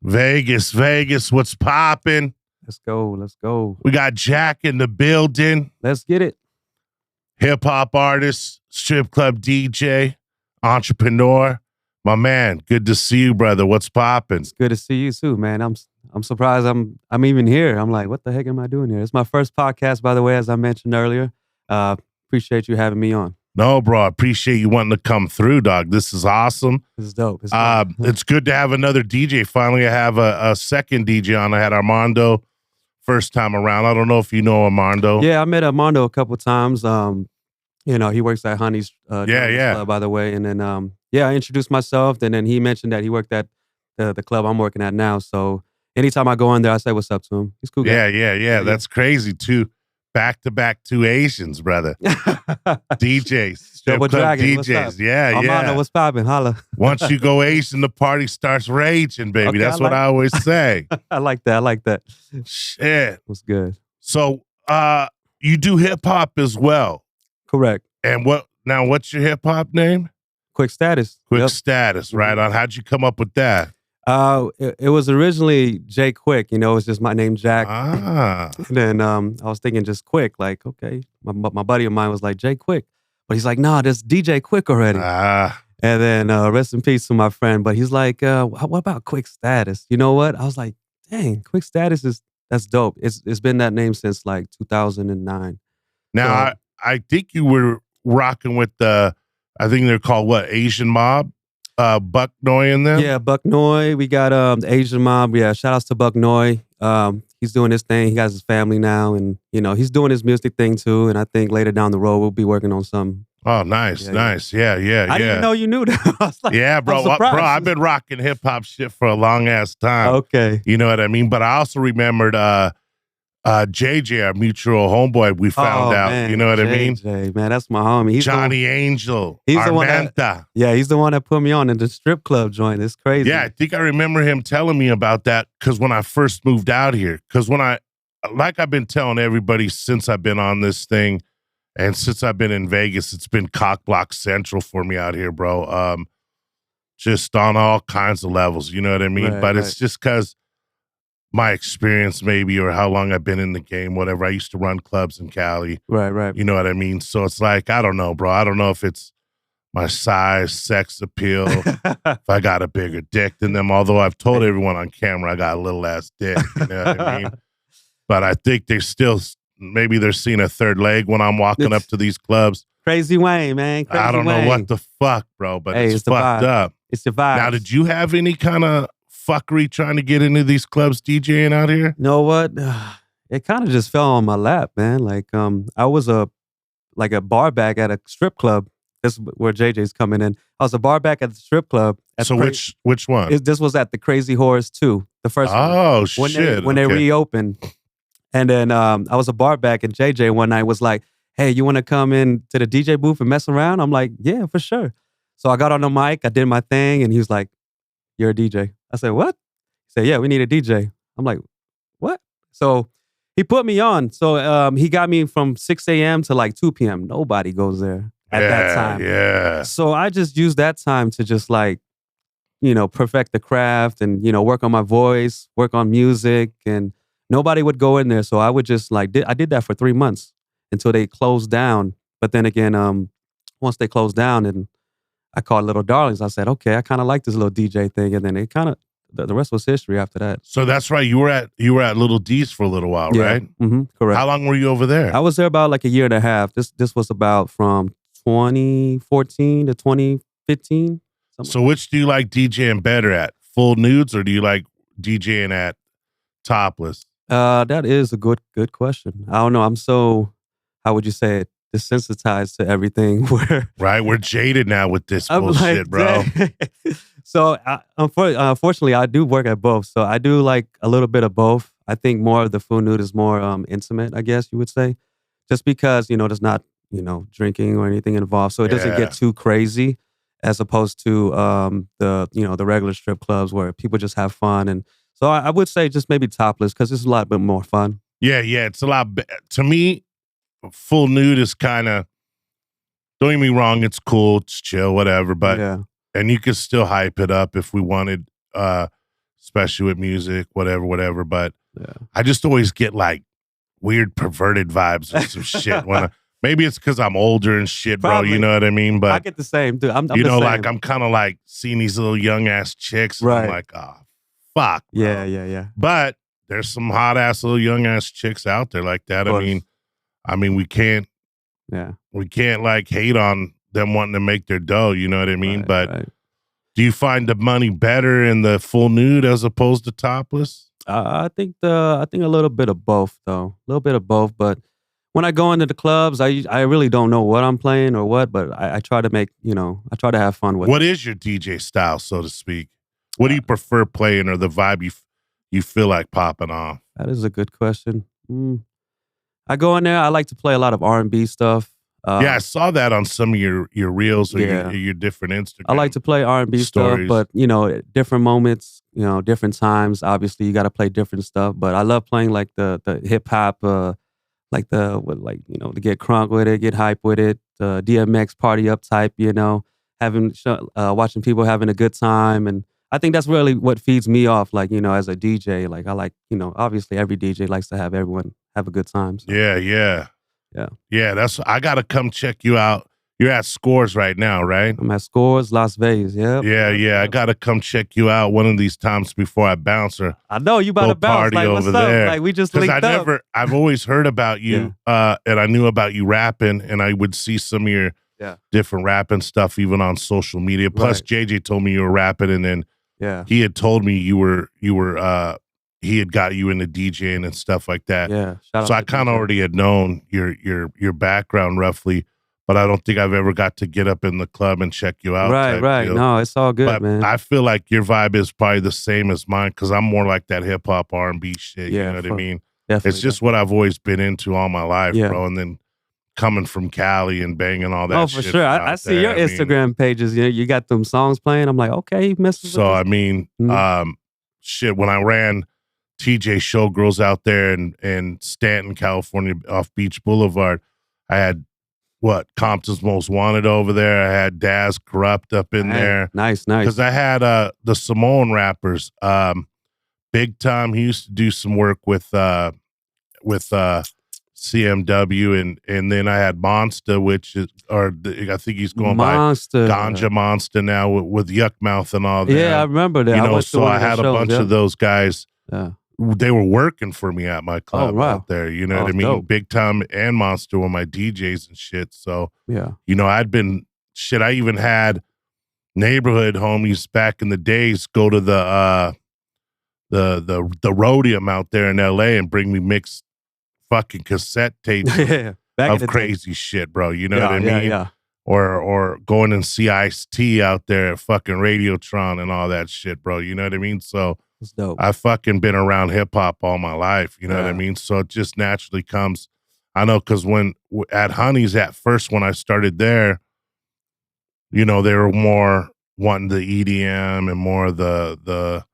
Vegas, what's popping? Let's go. We got Jack in the building. Let's get it. Hip-hop artist, strip club DJ, entrepreneur. My man, good to see you, brother. What's popping? It's good to see you too, man. I'm surprised I'm even here. I'm like, what the heck am I doing here? It's my first podcast, by the way, as I mentioned earlier. Appreciate you having me on. No, bro, I appreciate you wanting to come through, dog. This is awesome. This is dope. It's good to have another DJ. Finally, I have a second DJ on. I had Armando first time around. I don't know if you know Armando. Yeah, I met Armando a couple times. He works at Honey's Club, by the way. And then, I introduced myself. And then he mentioned that he worked at the club I'm working at now. So anytime I go in there, I say what's up to him. He's cool guy. Yeah. That's crazy, too. Back-to-back two Asians, brother. DJs. Strip Double club Dragon, DJs. Yeah. Armando, what's popping? Holla. Once you go Asian, the party starts raging, baby. Okay, That's what I always say. I like that. Shit. What's good? So you do hip-hop as well. Correct. And what's your hip-hop name? Quick Status. Quick Status, right on. How'd you come up with that? It was originally Jay Quick, it was just my name, Jack. And then I was thinking just Quick, like, okay. My buddy of mine was like, Jay Quick. But he's like, nah, there's DJ Quick already. And then rest in peace to my friend. But he's like, what about Quick Status? You know what? I was like, dang, Quick Status that's dope. It's been that name since like 2009. Now, so, I think you were rocking with I think they're called what, Asian Mob? Buck Noy in them? Yeah, Buck Noy. We got the Asian Mob. Yeah, shout outs to Buck Noy. He's doing his thing. He got his family now, and he's doing his music thing too. And I think later down the road we'll be working on some. Oh, nice. Yeah. I didn't even know you knew that. I was like, yeah, bro. I've been rocking hip hop shit for a long ass time. Okay, you know what I mean. But I also remembered JJ, our mutual homeboy, we found out. Man, you know what I mean? JJ, man, that's my homie. He's Johnny Angel. He's Armenta. the one he's the one that put me on in the strip club joint. It's crazy. Yeah, I think I remember him telling me about that because when I first moved out here, because like I've been telling everybody since I've been on this thing and since I've been in Vegas, it's been cock block central for me out here, bro. Just on all kinds of levels, you know what I mean? But it's just because my experience maybe or how long I've been in the game, whatever. I used to run clubs in Cali. Right. You know what I mean? So it's like, I don't know, bro. I don't know if it's my size, sex appeal, if I got a bigger dick than them, although I've told everyone on camera I got a little ass dick, you know what I mean? But I think maybe they're seeing a third leg when I'm walking up to these clubs. Crazy Wayne, man. Crazy I don't Wayne. know what the fuck, bro, but it's fucked vibe. up. It's the vibe. Now, did you have any kind of fuckery trying to get into these clubs DJing out here? You know what? It kind of just fell on my lap, man. Like I was a barback at a strip club. This is where JJ's coming in. I was a barback at the strip club. So which one? This was at the Crazy Horse 2, the first one. Oh, shit. When they reopened. And then I was a barback, and JJ one night was like, hey, you want to come in to the DJ booth and mess around? I'm like, yeah, for sure. So I got on the mic, I did my thing, and he was like, you're a DJ. I said, what? He said, yeah, we need a DJ. I'm like, what? So he put me on. So he got me from 6 a.m. to like 2 p.m. Nobody goes there at that time. Yeah. So I just used that time to just like, perfect the craft and, work on my voice, work on music, and nobody would go in there. So I would just I did that for 3 months until they closed down. But then again, once they closed down and I called Little Darlings, I said, okay, I kind of like this little DJ thing. And then it kind of, the rest was history after that. So that's right. You were at Little D's for a little while, right? Mm-hmm, correct. How long were you over there? I was there about like a year and a half. This was about from 2014 to 2015. So which do you like DJing better at? Full nudes or do you like DJing at topless? That is a good question. I don't know. I'm so, how would you say it? Desensitized to everything. We're jaded now with this bullshit, bro. So unfortunately, I do work at both. So I do like a little bit of both. I think more of the full nude is more intimate, I guess you would say, just because there's not drinking or anything involved, so it doesn't get too crazy, as opposed to the regular strip clubs where people just have fun. And so I would say just maybe topless because it's a lot bit more fun. Yeah, it's a lot. To me, full nude is kind of, don't get me wrong, it's cool, it's chill, whatever, but and you can still hype it up if we wanted especially with music, whatever. But Yeah. I just always get like weird perverted vibes or some shit when maybe it's because I'm older and shit, bro. Probably. You know what I mean? I But get the same, dude. I'm you the know, same. like I'm kind of like seeing these little young ass chicks, and I'm Right. like, oh, fuck, bro. Yeah. But there's some hot ass little young ass chicks out there like that. Of I mean, we can't like hate on them wanting to make their dough. You know what I mean? Right, but right. do you find the money better in the full nude as opposed to topless? I think a little bit of both, though. A little bit of both. But when I go into the clubs, I really don't know what I'm playing or what, but I try to make, I try to have fun with it. What is your DJ style, so to speak? What do you prefer playing, or the vibe you feel like popping off? That is a good question. I go in there. I like to play a lot of R&B stuff. Yeah, I saw that on some of your reels or Yeah. your different Instagram. I like to play R&B stuff, stories. but at different moments, different times. Obviously, you got to play different stuff. But I love playing like the hip hop, to get crunk with it, get hype with it, DMX party up type. Watching people having a good time, and I think that's really what feeds me off. Like as a DJ, like I like obviously every DJ likes to have everyone have a good time. So. Yeah. I gotta come check you out. You're at Scores right now, right? I'm at Scores, Las Vegas. Yep. Yeah. I gotta come check you out one of these times before I bounce or I know you about to bounce. party Like, what's over up? there. Like we just linked up. I've always heard about you, and I knew about you rapping, and I would see some of your different rapping stuff even on social media. Plus, JJ told me you were rapping, and then he had told me you were he had got you into DJing and stuff like that. Yeah. So I kind of already had known your background roughly, but I don't think I've ever got to get up in the club and check you out. Right. Deal. No, it's all good, but man. I feel like your vibe is probably the same as mine because I'm more like that hip hop R&B shit. You know what I mean? Definitely. It's just what I've always been into all my life, bro. And then coming from Cali and banging all that. Oh, for sure. I see your Instagram pages. You got them songs playing. I'm like, okay, he messes with I mean, shit. When I ran TJ Showgirls out there in Stanton, California, off Beach Boulevard, I had Compton's Most Wanted over there. I had Daz Corrupt up in there. Nice. Because I had the Samoan rappers. Big Time. He used to do some work with CMW, and then I had Monster, I think he's going Monster. by Ganja Monster now with Yuck Mouth and all that. Yeah, I remember that. So I had a bunch of those guys. Yeah. They were working for me at my club out there. You know what I mean? Dope. Big Time and Monster were my DJs and shit. So, I even had neighborhood homies back in the days go to the Rhodium out there in LA and bring me mixed fucking cassette tapes of crazy shit, bro. You know what I mean? Yeah. Or going and see Ice-T out there at fucking Radiotron and all that shit, bro. You know what I mean? So it's dope. I've fucking been around hip hop all my life. You know what I mean? So it just naturally comes. I know because when at Honey's at first, when I started there, they were more wanting the EDM and more the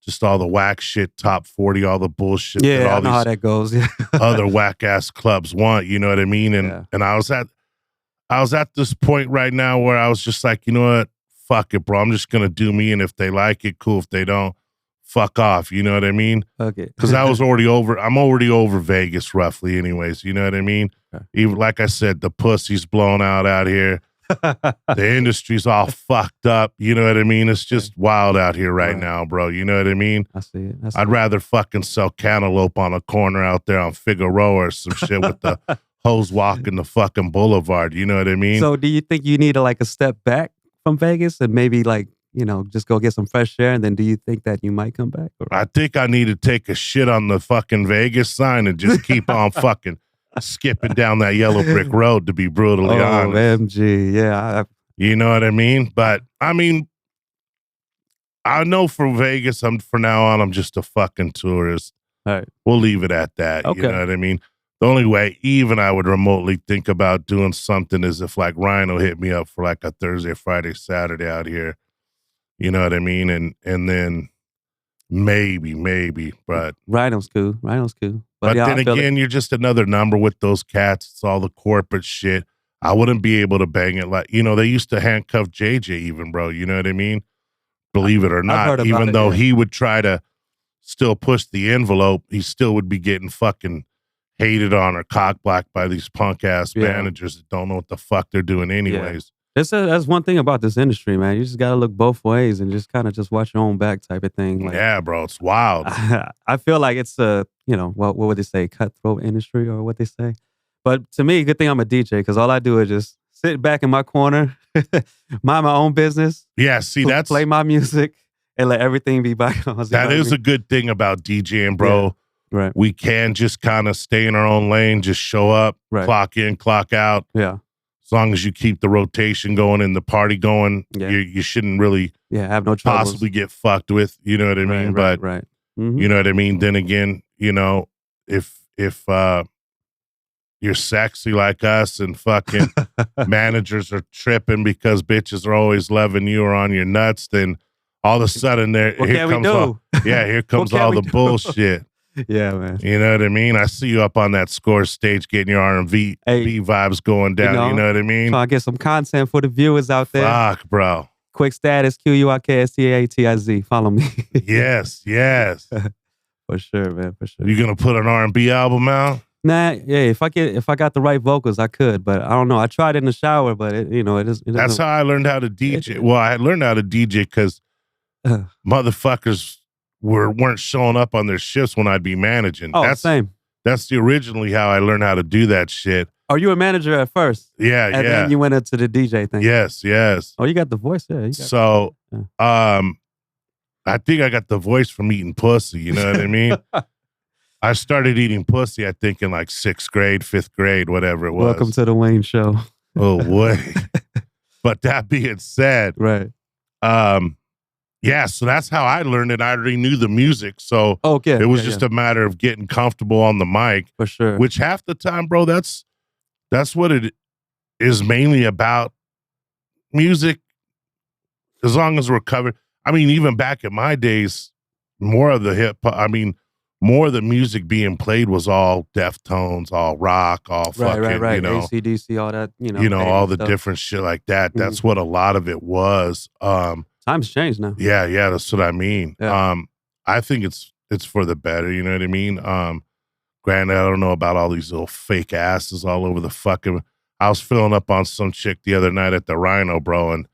just all the whack shit, top 40, all the bullshit. Yeah, that all I know how that goes. Yeah. other whack ass clubs want. You know what I mean? And I was at this point right now where I was just like, you know what? Fuck it, bro. I'm just gonna do me, and if they like it, cool. If they don't, fuck off. You know what I mean? Okay. Because I'm already over Vegas roughly anyways. You know what I mean? Okay. Even like I said, the pussy's blown out here. The industry's all fucked up. You know what I mean? It's just wild out here right now, bro. You know what I mean? I see it. I'd rather fucking sell cantaloupe on a corner out there on Figueroa or some shit with the hoes walking the fucking boulevard. You know what I mean? So do you think you need a step back from Vegas and maybe just go get some fresh air, and then do you think that you might come back? Or? I think I need to take a shit on the fucking Vegas sign and just keep on fucking skipping down that yellow brick road, to be brutally honest. MG, yeah. You know what I mean? But, I mean, I know for Vegas, for now on, I'm just a fucking tourist. All right. We'll leave it at that. Okay. You know what I mean? The only way even I would remotely think about doing something is if Rhino hit me up for a Thursday, Friday, Saturday out here. You know what I mean? And then maybe, but Rhino's cool. But then again, you're just another number with those cats. It's all the corporate shit. I wouldn't be able to bang it they used to handcuff JJ even, bro. You know what I mean? believe it or I've not. heard about Even it, though yeah. he would try to still push the envelope, he still would be getting fucking hated on or cock-blocked by these punk-ass Yeah. managers that don't know what the fuck they're doing anyways. That's one thing about this industry, man. You just got to look both ways and just kind of just watch your own back type of thing. Like, Yeah, bro, it's wild. I feel like it's what would they say, cutthroat industry or what they say. But to me, good thing I'm a DJ because all I do is just sit back in my corner, mind my own business. Yeah, see, that's play my music and let everything be bygones. that is a good thing about DJing, bro. Yeah. Right. We can just kind of stay in our own lane, just show up, Right. clock in, clock out. Yeah. As long as you keep the rotation going and the party going, Yeah. you shouldn't really have no troubles. possibly get fucked with. You know what I mean? Right. But Mm-hmm. you know what I mean? Then again, if you're sexy like us and fucking managers are tripping because bitches are always loving you or on your nuts, then all of a sudden here comes all the bullshit. Yeah, man. You know what I mean? I see you up on that score stage getting your R&B vibes going down. You know what I mean? Trying to get some content for the viewers out there. Fuck, bro. Quick status, QUIKSTATIZ. Follow me. Yes. For sure, man. For sure. You gonna put an R&B album out? Nah, yeah. If I got the right vocals, I could. But I don't know. I tried in the shower, but it is. That's how I learned how to DJ. Well, I learned how to DJ because motherfuckers weren't showing up on their shifts when I'd be managing. Oh, same. That's originally how I learned how to do that shit. Oh, you were a manager at first? Yeah, and then you went into the DJ thing? Yes. Oh, you got the voice? Yeah. I think I got the voice from eating pussy, you know what I mean? I started eating pussy, I think, in like 6th grade, 5th grade, whatever it was. Welcome to the Wayne Show. Oh, boy. But that being said, right. Yeah, so that's how I learned it. I already knew the music, so it was just a matter of getting comfortable on the mic. For sure. Which half the time, bro, that's what it is mainly about. Music, as long as we're covered. I mean, even back in my days, more of the music being played was all Deftones, all rock, all fucking, right. AC/DC, all that, all the different shit like that. Mm-hmm. That's what a lot of it was. Times changed now. Yeah, that's what I mean. Yeah. I think it's for the better, you know what I mean? Granted, I don't know about all these little fake asses all over the fucking. I was filling up on some chick the other night at the Rhino, bro, and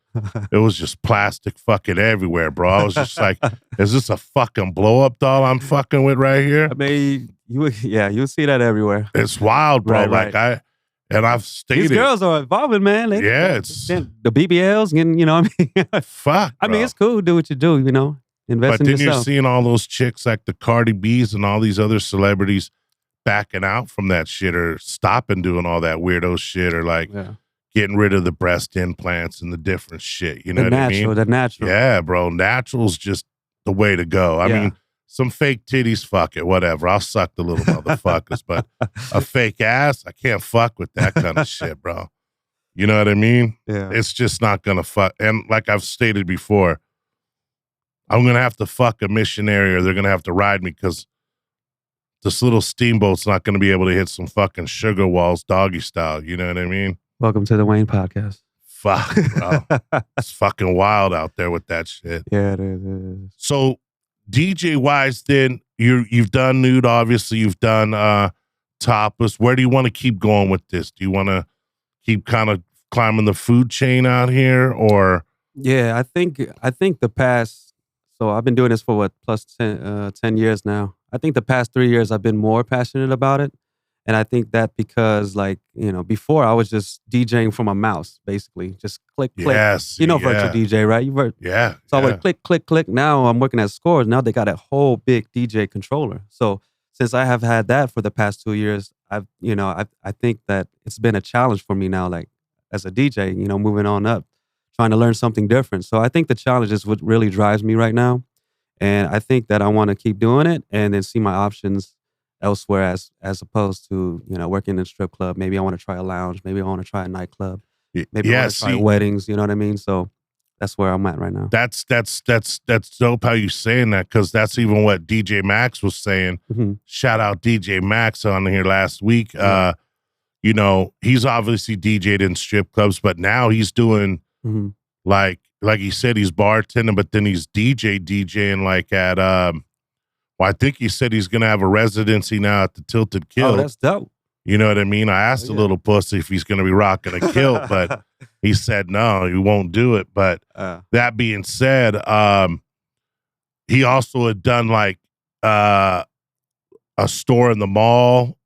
it was just plastic fucking everywhere, bro. I was just like, is this a fucking blow-up doll I'm fucking with right here? I mean, you see that everywhere. It's wild, bro. Right. I've stated. These girls are evolving, man. It's the BBLs, and I mean, fuck. I mean, it's cool. Do what you do, invest in yourself. But then you're seeing all those chicks like the Cardi B's and all these other celebrities backing out from that shit or stopping doing all that weirdo shit or like getting rid of the breast implants and the different shit. You know what I mean? The natural. Yeah, bro. Natural's just the way to go. I mean, some fake titties, fuck it, whatever. I'll suck the little motherfuckers, but a fake ass, I can't fuck with that kind of shit, bro. You know what I mean? Yeah. It's just not gonna fuck. And like I've stated before, I'm gonna have to fuck a missionary or they're gonna have to ride me because this little steamboat's not gonna be able to hit some fucking sugar walls doggy style. You know what I mean? Welcome to the Wayne Podcast. Fuck, bro. It's fucking wild out there with that shit. Yeah, it is. So DJ wise, then you've done nude, obviously you've done topless. Where do you want to keep going with this? Do you want to keep kind of climbing the food chain out here, or? Yeah, I think the past. So I've been doing this for plus 10 years now. I think the past 3 years I've been more passionate about it, and I think that because before I was just DJing from a mouse, basically just click. Yes, virtual DJ, right? So I would click. Now I'm working at Scores. Now they got a whole big DJ controller. So since I have had that for the past 2 years, I think that it's been a challenge for me now, like as a DJ, moving on up, trying to learn something different. So I think the challenge is what really drives me right now. And I think that I want to keep doing it and then see my options elsewhere as opposed to, working in a strip club. Maybe I want to try a lounge. Maybe I want to try a nightclub. Maybe I want to try weddings. You know what I mean? So that's where I'm at right now. That's dope how you saying that, because that's even what DJ Max was saying. Mm-hmm. Shout out DJ Max on here last week. Yeah. He's obviously DJ'd in strip clubs, but now he's doing like like he said, he's bartending, but then he's DJing like at well, I think he said he's gonna have a residency now at the Tilted Kilt. Oh, that's dope. You know what I mean? I asked the little pussy if he's gonna be rocking a kilt, but he said no, he won't do it. But that being said, he also had done like a store in the mall.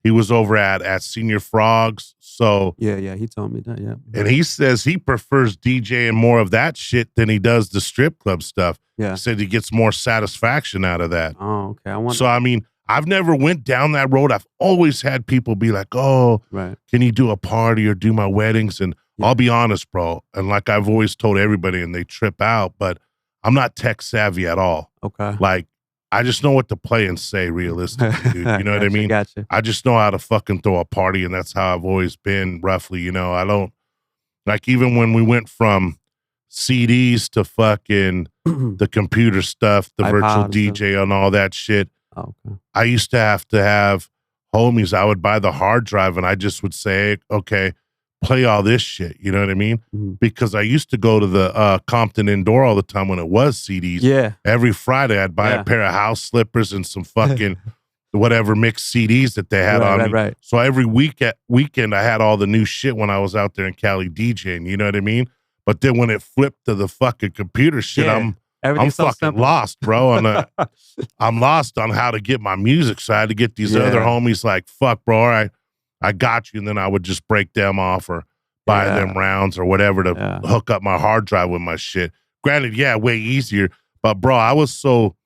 He was over at Senior Frogs. So yeah, he told me that, yeah. And he says he prefers DJing more of that shit than he does the strip club stuff. Yeah. He said he gets more satisfaction out of that. Oh, okay. So I mean, I've never went down that road. I've always had people be like, oh, can you do a party or do my weddings? And I'll be honest, bro. And like I've always told everybody, and they trip out, but I'm not tech savvy at all. Okay. Like, I just know what to play and say realistically, dude. You know what I mean? Gotcha. I just know how to fucking throw a party, and that's how I've always been, roughly. You know, I don't, like, even when we went from CDs to fucking the computer stuff, the virtual DJ and all that shit, I used to have homies. I would buy the hard drive, and I just would say, okay, play all this shit. You know what I mean? Because I used to go to the Compton Indoor all the time when it was CDs. Yeah. Every Friday, I'd buy a pair of house slippers and some fucking whatever mixed CDs that they had on me. Right. So every weekend, I had all the new shit when I was out there in Cali DJing. You know what I mean? But then when it flipped to the fucking computer shit, I'm fucking lost, bro. And I'm lost on how to get my music. So I had to get these other homies like, fuck, bro, all right, I got you. And then I would just break them off or buy them rounds or whatever to hook up my hard drive with my shit. Granted, way easier. But, bro, I was so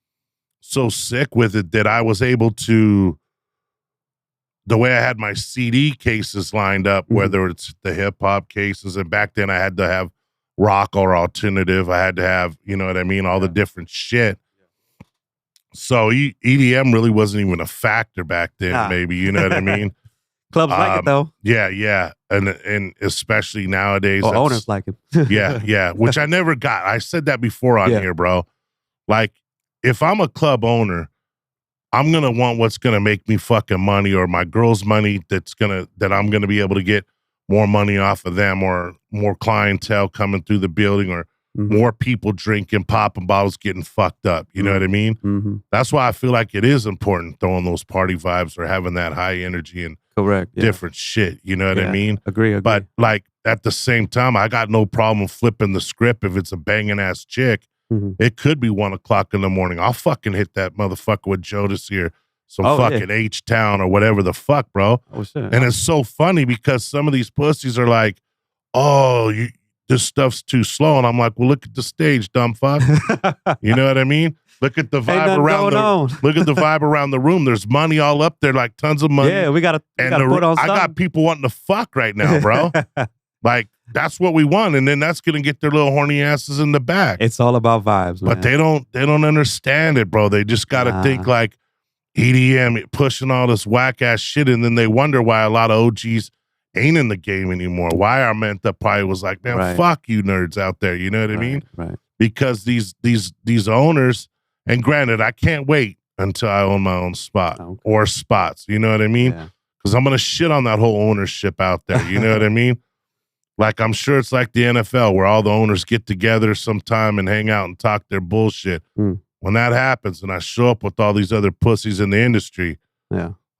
sick with it that I was able to, the way I had my CD cases lined up, whether it's the hip-hop cases, and back then I had to have rock or alternative. I had to have, you know what I mean, all the different shit. So EDM really wasn't even a factor back then, maybe, you know what I mean? Clubs like it, though. Yeah. And especially nowadays. Owners like it. yeah. Which I never got. I said that before on here, bro. Like, if I'm a club owner, I'm going to want what's going to make me fucking money, or my girl's money that I'm going to be able to get more money off of them, or more clientele coming through the building, or more people drinking, popping bottles, getting fucked up. You know what I mean? That's why I feel like it is important throwing those party vibes or having that high energy and different shit. You know what I mean? Agree. But like at the same time, I got no problem flipping the script if it's a banging ass chick. It could be 1 o'clock in the morning. I'll fucking hit that motherfucker with Jodas here. Some fucking H-Town or whatever the fuck, bro. Oh, shit. And it's so funny because some of these pussies are like, oh, this stuff's too slow. And I'm like, well, look at the stage, dumb fuck. You know what I mean? Look at the vibe around the room. There's money all up there, like tons of money. Yeah, we gotta put on something. I got people wanting to fuck right now, bro. Like, that's what we want, and then that's gonna get their little horny asses in the back. It's all about vibes, man. But they don't understand it, bro. They just gotta think like EDM pushing all this whack ass shit, and then they wonder why a lot of OGs ain't in the game anymore. Why Armenta probably was like, man, fuck you nerds out there. You know what I mean? Right. Because these owners, and granted, I can't wait until I own my own spot or spots. You know what I mean? Because I'm gonna shit on that whole ownership out there. You know what I mean? Like, I'm sure it's like the NFL where all the owners get together sometime and hang out and talk their bullshit. When that happens and I show up with all these other pussies in the industry,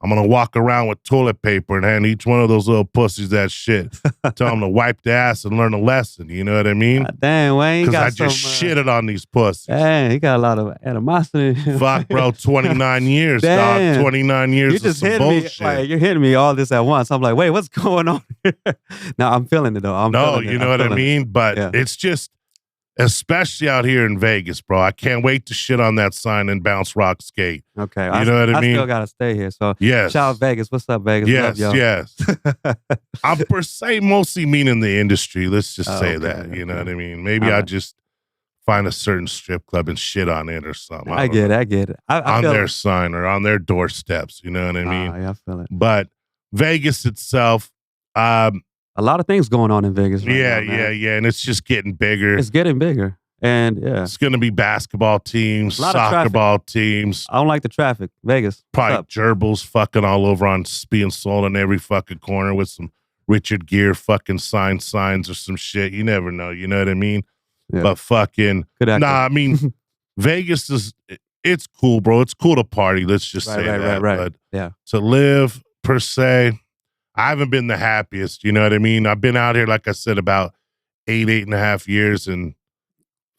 I'm going to walk around with toilet paper and hand each one of those little pussies that shit. Tell them to wipe the ass and learn a lesson. You know what I mean? Damn, Wayne. Because I just shitted on these pussies. Dang, he got a lot of animosity. Fuck, bro. 29 years, dog. 29 years. You just hit me. Like, you're hitting me all this at once. I'm like, wait, what's going on here? Now, I'm feeling it, though. You know what I mean? But it's just, especially out here in Vegas, bro. I can't wait to shit on that sign and bounce, rock, skate. Okay. You know what I mean? I still got to stay here. So, yes. Shout out Vegas. What's up, Vegas? Yes. I'm per se mostly meaning the industry. Let's just say that. You know what I mean? Maybe I just find a certain strip club and shit on it or something. I get it. On their sign or on their doorsteps. You know what I mean? Yeah, I feel it. But Vegas itself, a lot of things going on in Vegas right now, man. Yeah. And it's just getting bigger. It's getting bigger. And it's going to be basketball teams, soccer ball teams. I don't like the traffic. Vegas. Probably gerbils fucking all over on being sold in every fucking corner with some Richard Gere fucking signs or some shit. You never know. You know what I mean? Yeah. But fucking, Good actor. I mean, Vegas it's cool, bro. It's cool to party. Let's just say that. Right. But Yeah. to live, per se, I haven't been the happiest. You know what I mean? I've been out here, like I said, about 8.5 years, and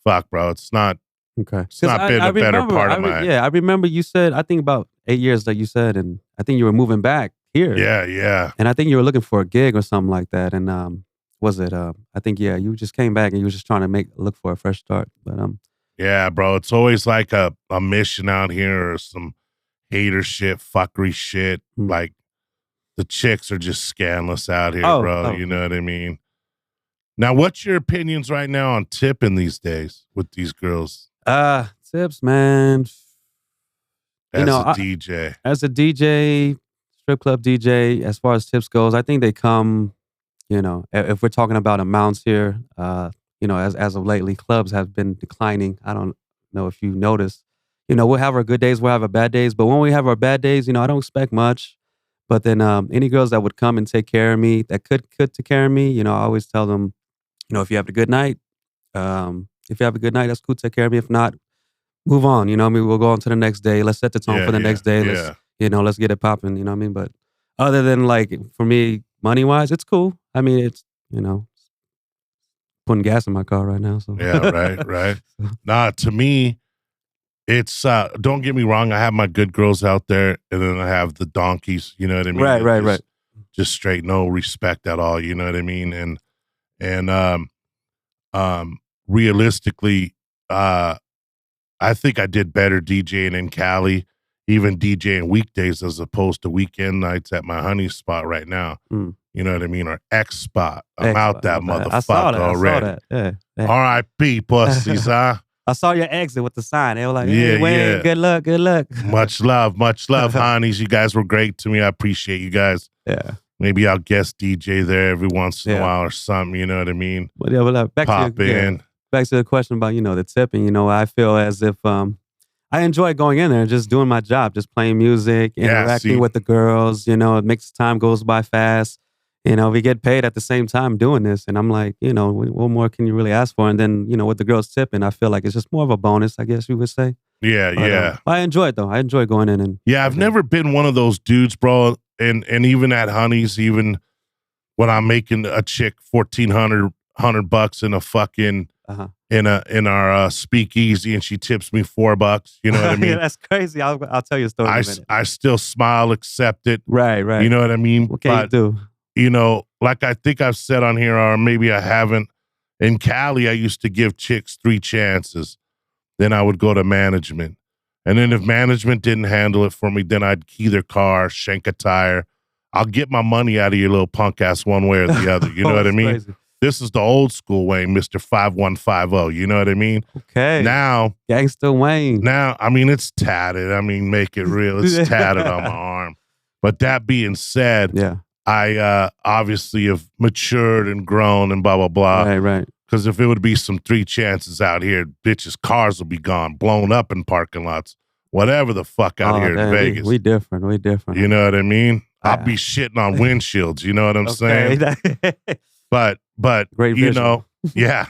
fuck, bro, it's not. Okay. It's not been a better part of my. Yeah, I remember you said, I think about 8 years that you said, and I think you were moving back here. Yeah. And I think you were looking for a gig or something like that. And was it? I think you just came back and you were just trying to look for a fresh start. But yeah, bro, it's always like a mission out here or some hater shit, fuckery shit. Like the chicks are just scandalous out here, bro. You know what I mean? Now, what's your opinions right now on tipping these days with these girls? Tips, man. As a DJ. As a DJ, strip club DJ, as far as tips goes, I think they come, if we're talking about amounts here, as of lately, clubs have been declining. I don't know if you noticed. We'll have our good days, we'll have our bad days. But when we have our bad days, I don't expect much. But then any girls that would come and take care of me, that could take care of me, I always tell them, if you have a good night, that's cool, take care of me. If not, move on. We'll go on to the next day. Let's set the tone for the next day. Let's get it popping. You know what I mean? But other than like, for me, money-wise, it's cool. I mean, it's, putting gas in my car right now. So yeah, right. Nah, to me, it's don't get me wrong, I have my good girls out there, and then I have the donkeys, you know what I mean? Right. Just straight no respect at all, you know what I mean? And realistically, I think I did better DJing in Cali, even DJing weekdays as opposed to weekend nights at my honey spot right now. You know what I mean? Or X spot. I'm out that motherfucker already. I saw that. Yeah. R.I.P. pussies, huh? I saw your exit with the sign. They were like, hey, Wayne, good luck. Much love, honeys. You guys were great to me. I appreciate you guys. Yeah. Maybe I'll guest DJ there every once in a while or something, you know what I mean? But back Pop in. Back to the question about, the tipping, I feel as if I enjoy going in there and just doing my job, just playing music, interacting with the girls, it makes time goes by fast. We get paid at the same time doing this. And I'm like, what more can you really ask for? And then, with the girls tipping, I feel like it's just more of a bonus, I guess you would say. Yeah. I enjoy it, though. I enjoy going in and... Yeah, I've never been one of those dudes, bro. And even at Honey's, even when I'm making a chick $1,400 in a fucking... in our speakeasy, and she tips me $4. You know what I mean? Yeah, that's crazy. I'll tell you a story in a minute. I still smile, accept it. Right. You know what I mean? What can you do? Like I think I've said on here, or maybe I haven't. In Cali, I used to give chicks 3 chances. Then I would go to management. And then if management didn't handle it for me, then I'd key their car, shank a tire. I'll get my money out of your little punk ass one way or the other. You know what I mean? Crazy. This is the old school Wayne, Mr. 5150. You know what I mean? Okay. Now, Gangsta Wayne. Now, I mean, it's tatted. I mean, make it real. It's tatted on my arm. But that being said, I obviously have matured and grown and blah, blah, blah. Right. Because if it would be some 3 chances out here, bitches' cars will be gone, blown up in parking lots, whatever the fuck out here in Vegas. We different. You know what I mean? I'll be shitting on windshields. You know what I'm saying? But great you vision. know, yeah.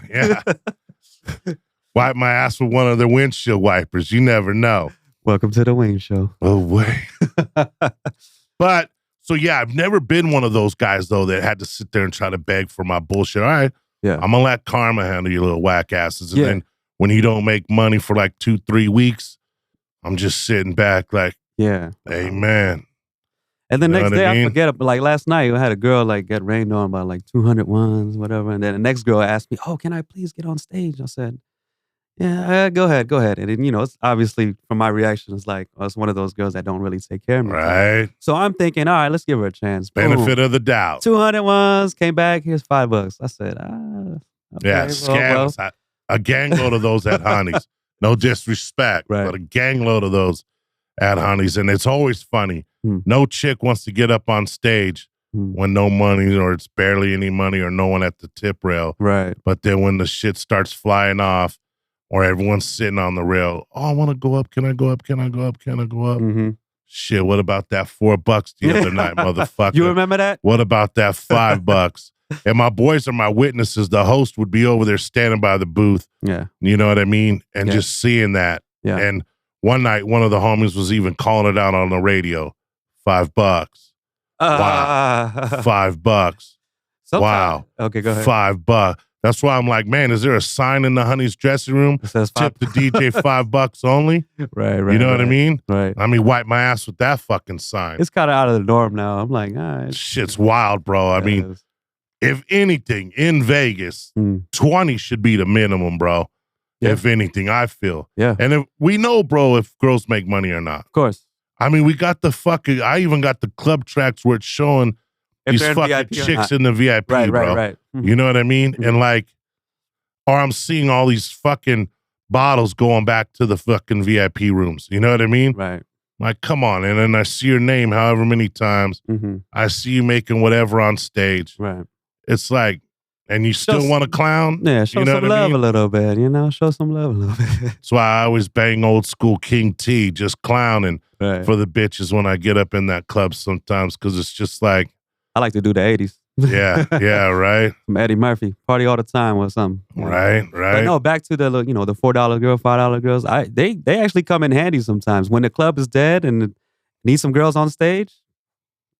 Wipe my ass with one of their windshield wipers. You never know. Welcome to the Wayne Show. Oh, wait. But, so yeah, I've never been one of those guys, though, that had to sit there and try to beg for my bullshit. All right, I'm going to let karma handle your little whack asses. And then when you don't make money for like 2-3 weeks, I'm just sitting back like, amen. And the next day, I forget, like last night, I had a girl like get rained on by like 200 ones, whatever. And then the next girl asked me, oh, can I please get on stage? I said, yeah, go ahead. And then, it's obviously from my reaction, it's like, it's one of those girls that don't really take care of me. Right. So I'm thinking, all right, let's give her a chance. Benefit of the doubt. 200 ones, came back, here's $5. I said, okay, scams. Well. A gang load of those at Honey's. No disrespect, but a gang load of those at Honey's. And it's always funny. No chick wants to get up on stage when no money or it's barely any money or no one at the tip rail. Right. But then when the shit starts flying off or everyone's sitting on the rail, oh, I want to go up. Can I go up? Can I go up? Can I go up? Shit, what about that $4 the other night, motherfucker? You remember that? What about that $5? And my boys are my witnesses. The host would be over there standing by the booth. Yeah. You know what I mean? And just seeing that. Yeah. And one night, one of the homies was even calling it out on the radio. $5. Wow. $5. Wow. Okay, go ahead. $5. That's why I'm like, man, is there a sign in the honey's dressing room? It says Tip the DJ $5 only? Right. You know what I mean? Right. I mean, wipe my ass with that fucking sign. It's kind of out of the norm now. I'm like, all right. Shit's wild, bro. I mean, if anything, in Vegas, 20 should be the minimum, bro. Yeah. If anything, I feel. Yeah. And if we know, bro, if girls make money or not. Of course. I mean, we got the fucking, I even got the club tracks where it's showing if these fucking VIP chicks in the VIP, right, bro. Right. You know what I mean? And like, or I'm seeing all these fucking bottles going back to the fucking VIP rooms. You know what I mean? Right. Like, come on. And then I see your name however many times. I see you making whatever on stage. Right. It's like, and you still want to clown? Yeah, show some love a little bit, you know? Show some love a little bit. That's why I always bang old school King T, just clowning for the bitches when I get up in that club sometimes, because it's just like. I like to do the 80s. Yeah, right. From Eddie Murphy, party all the time or something. Right. But no, back to the, the $4 girl, $5 girls. They actually come in handy sometimes. When the club is dead and need some girls on stage,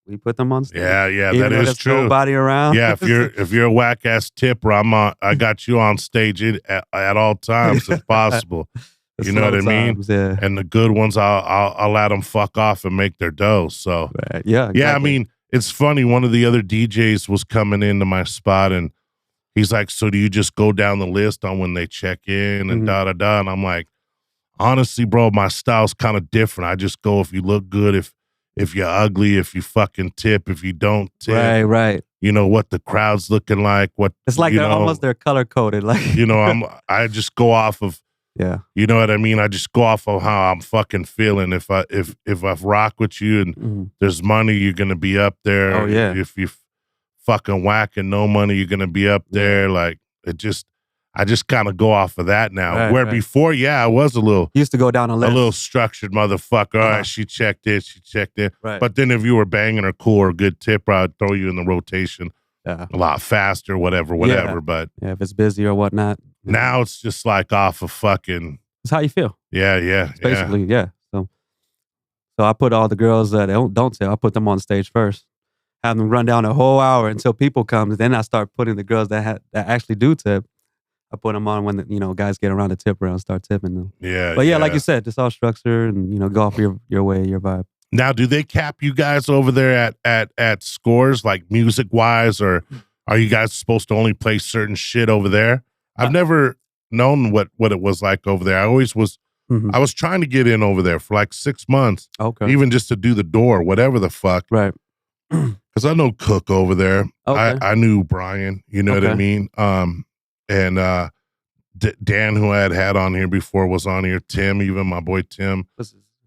we put them on stage. Yeah, Even that is true. Nobody around. Yeah, if you're a whack ass tipper, I got you on stage at all times if possible. You know what I mean? Yeah. And the good ones, I'll let them fuck off and make their dough. So yeah, exactly. I mean, it's funny. One of the other DJs was coming into my spot, and he's like, "So do you just go down the list on when they check in and da da da?" And I'm like, honestly, bro, my style's kind of different. I just go if you look good, if you're ugly, if you fucking tip, if you don't tip. Right. You know what the crowd's looking like. What it's like they're color coded. Like I just go off of. Yeah. You know what I mean? I just go off of how I'm fucking feeling. If I rock with you and there's money, you're gonna be up there. Oh yeah. If you fucking whack and no money, you're gonna be up there. Like I just kind of go off of that now. Where before, I was a little used to go down a little structured motherfucker. All right, she checked in. Right. But then if you were banging or cool or good tipper, I'd throw you in the rotation a lot faster, whatever. Yeah. But if it's busy or whatnot. Now it's just like off of fucking. It's how you feel. Yeah. It's basically, So I put all the girls that don't tip. I put them on stage first. Have them run down a whole hour until people come. Then I start putting the girls that actually do tip. I put them on when guys get around the tip round, start tipping them. Yeah. But like you said, it's all structured and go off your way, your vibe. Now, do they cap you guys over there at scores, like music wise, or are you guys supposed to only play certain shit over there? I've never known what it was like over there. I always was. I was trying to get in over there for like 6 months. Okay. Even just to do the door, whatever the fuck. Right. Because I know Cook over there. Okay. I knew Brian. You know what I mean? And Dan, who I had on here before, was on here. Tim, even my boy Tim.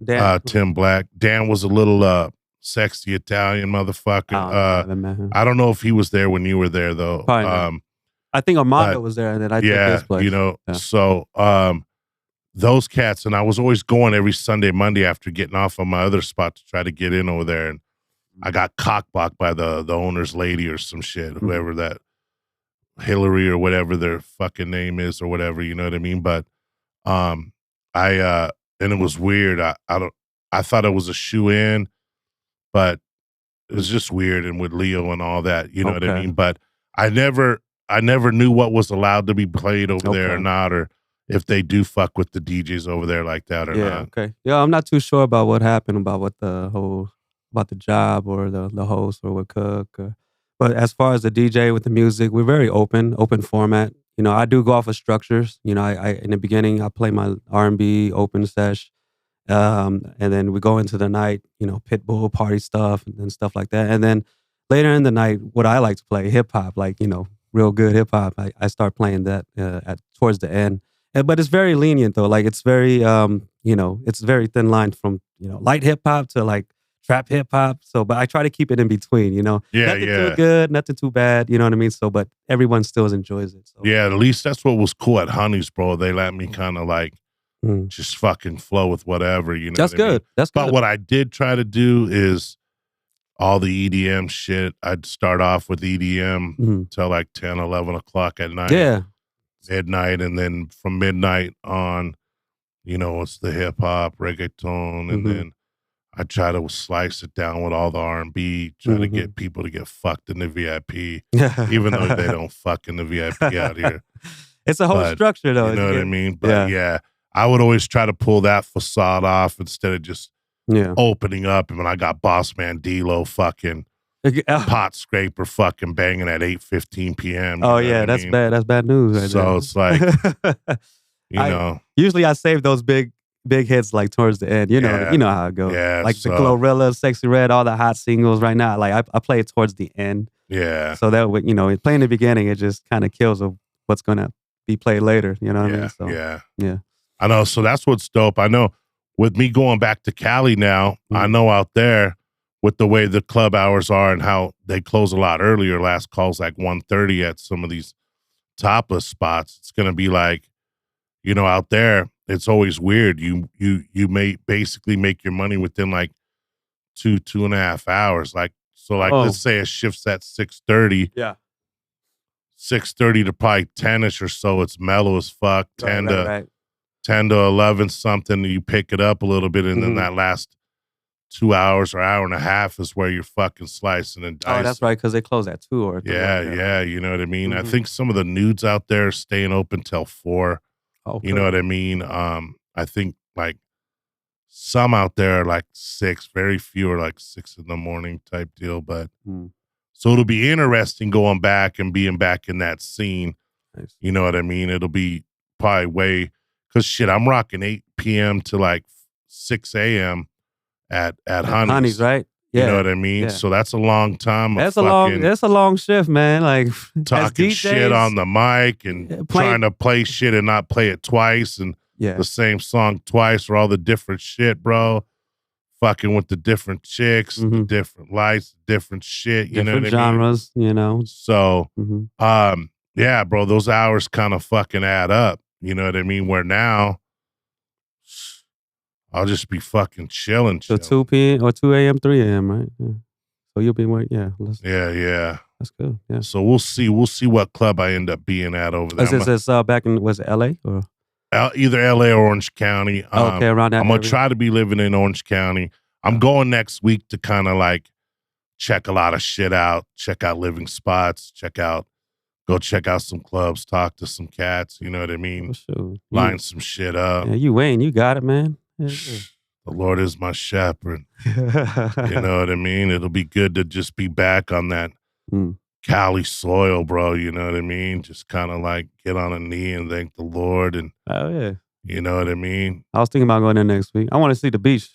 Dan. Tim Black. Dan was a little sexy Italian motherfucker. I don't know if he was there when you were there though. I think Armando was there, and then I took his place. So those cats, and I was always going every Sunday, Monday after getting off on my other spot to try to get in over there, and I got cockblocked by the owner's lady or some shit, whoever that Hillary or whatever their fucking name is or whatever, you know what I mean? But and it was weird. I thought it was a shoe in, but it was just weird, and with Leo and all that, you know what I mean? But I never knew what was allowed to be played over there or not, or if they do fuck with the DJs over there like that or not. Okay. Yeah, I'm not too sure about what happened, about the job or the host or what Cook. But as far as the DJ with the music, we're very open format. I do go off of structures. I in the beginning, I play my R&B open sesh. And then we go into the night, Pitbull party stuff and stuff like that. And then later in the night, what I like to play, hip hop, like, real good hip hop. I start playing that towards the end. But it's very lenient though. Like it's very, it's very thin line from, light hip hop to like trap hip hop. So, but I try to keep it in between, nothing too good, nothing too bad. You know what I mean? So, but everyone still enjoys it. So. Yeah, at least that's what was cool at Honey's, bro. They let me kind of like just fucking flow with whatever, you know. That's good. That's good. But what I did try to do is all the EDM shit. I'd start off with EDM till like 10, 11 o'clock at night. Yeah. Midnight. And then from midnight on, you know, it's the hip hop, reggaeton. And then I try to slice it down with all the R&B, try to get people to get fucked in the VIP, even though they don't fuck in the VIP out here. It's a whole structure, though. You know what I mean? But yeah, I would always try to pull that facade off instead of just opening up. And when I got Boss Man D-Lo fucking pot scraper fucking banging at 8:15 p.m. Oh, yeah, that's bad. That's bad news right so there. It's like, you know. Usually I save those big hits like towards the end. You know how it goes. Yeah, like the Glorilla, Sexy Red, all the hot singles right now. Like I play it towards the end. Yeah. So that would, playing the beginning, it just kind of kills what's gonna be played later. You know what I mean? So, yeah. I know. So that's what's dope. I know with me going back to Cali now, I know out there with the way the club hours are and how they close a lot earlier. Last call's like 1:30 at some of these topless spots. It's gonna be like, out there, it's always weird. You may basically make your money within like 2.5 hours. Like, so like, let's say it shifts at 6:30. Yeah. 6:30 to probably 10ish or so. It's mellow as fuck. 10 to 11 something. You pick it up a little bit. And then that last 2 hours or hour and a half is where you're fucking slicing and dicing. Oh, that's right. Cause they close at 2 or 3. Yeah. You know what I mean? I think some of the nudes out there are staying open till 4. Okay. You know what I mean? I think like some out there are like 6, very few are like 6 in the morning type deal. But so it'll be interesting going back and being back in that scene. Nice. You know what I mean? It'll be probably because shit, I'm rocking 8 p.m. to like 6 a.m. at Honey's, right? Yeah. You know what I mean? Yeah. So that's a long time. That's a long shift, man. Like talking shit on the mic and trying to play shit and not play it twice and the same song twice or all the different shit, bro. Fucking with the different chicks, the different lights, different shit. You know what I mean? Genres, So, yeah, bro, those hours kind of fucking add up. You know what I mean? Where now, I'll just be fucking chilling. So 2 p.m. or 2 a.m., 3 a.m., right? Yeah. So you'll be working, yeah. That's good. Yeah. So we'll see what club I end up being at over there. Is this back in, was it L.A. or? Either L.A. or Orange County. Okay, around that I'm going to try to be living in Orange County. I'm going next week to kind of like check a lot of shit out, check out living spots, go check out some clubs, talk to some cats, you know what I mean? Sure. Line some shit up. Yeah, you got it, man. Yeah. The Lord is my shepherd. You know what I mean? It'll be good to just be back on that Cali soil, bro. You know what I mean? Just kind of like get on a knee and thank the Lord. And you know what I mean? I was thinking about going there next week. I want to see the beach.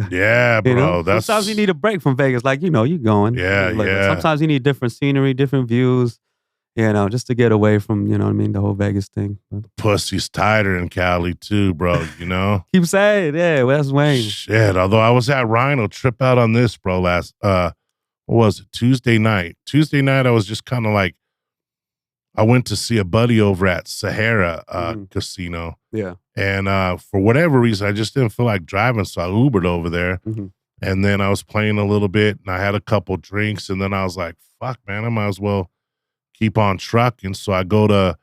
Yeah, bro. Sometimes you need a break from Vegas. Like, you going. Yeah. Sometimes you need different scenery, different views. Just to get away from, you know what I mean, the whole Vegas thing. But pussy's tighter in Cali too, bro, Keep saying, West Wayne. Shit, although I was at Rhino, trip out on this, bro, last, what was it, Tuesday night? Tuesday night, I was just kind of like, I went to see a buddy over at Sahara Casino. Yeah. And for whatever reason, I just didn't feel like driving, so I Ubered over there. And then I was playing a little bit, and I had a couple drinks, and then I was like, fuck, man, I might as well keep on trucking. So I go to,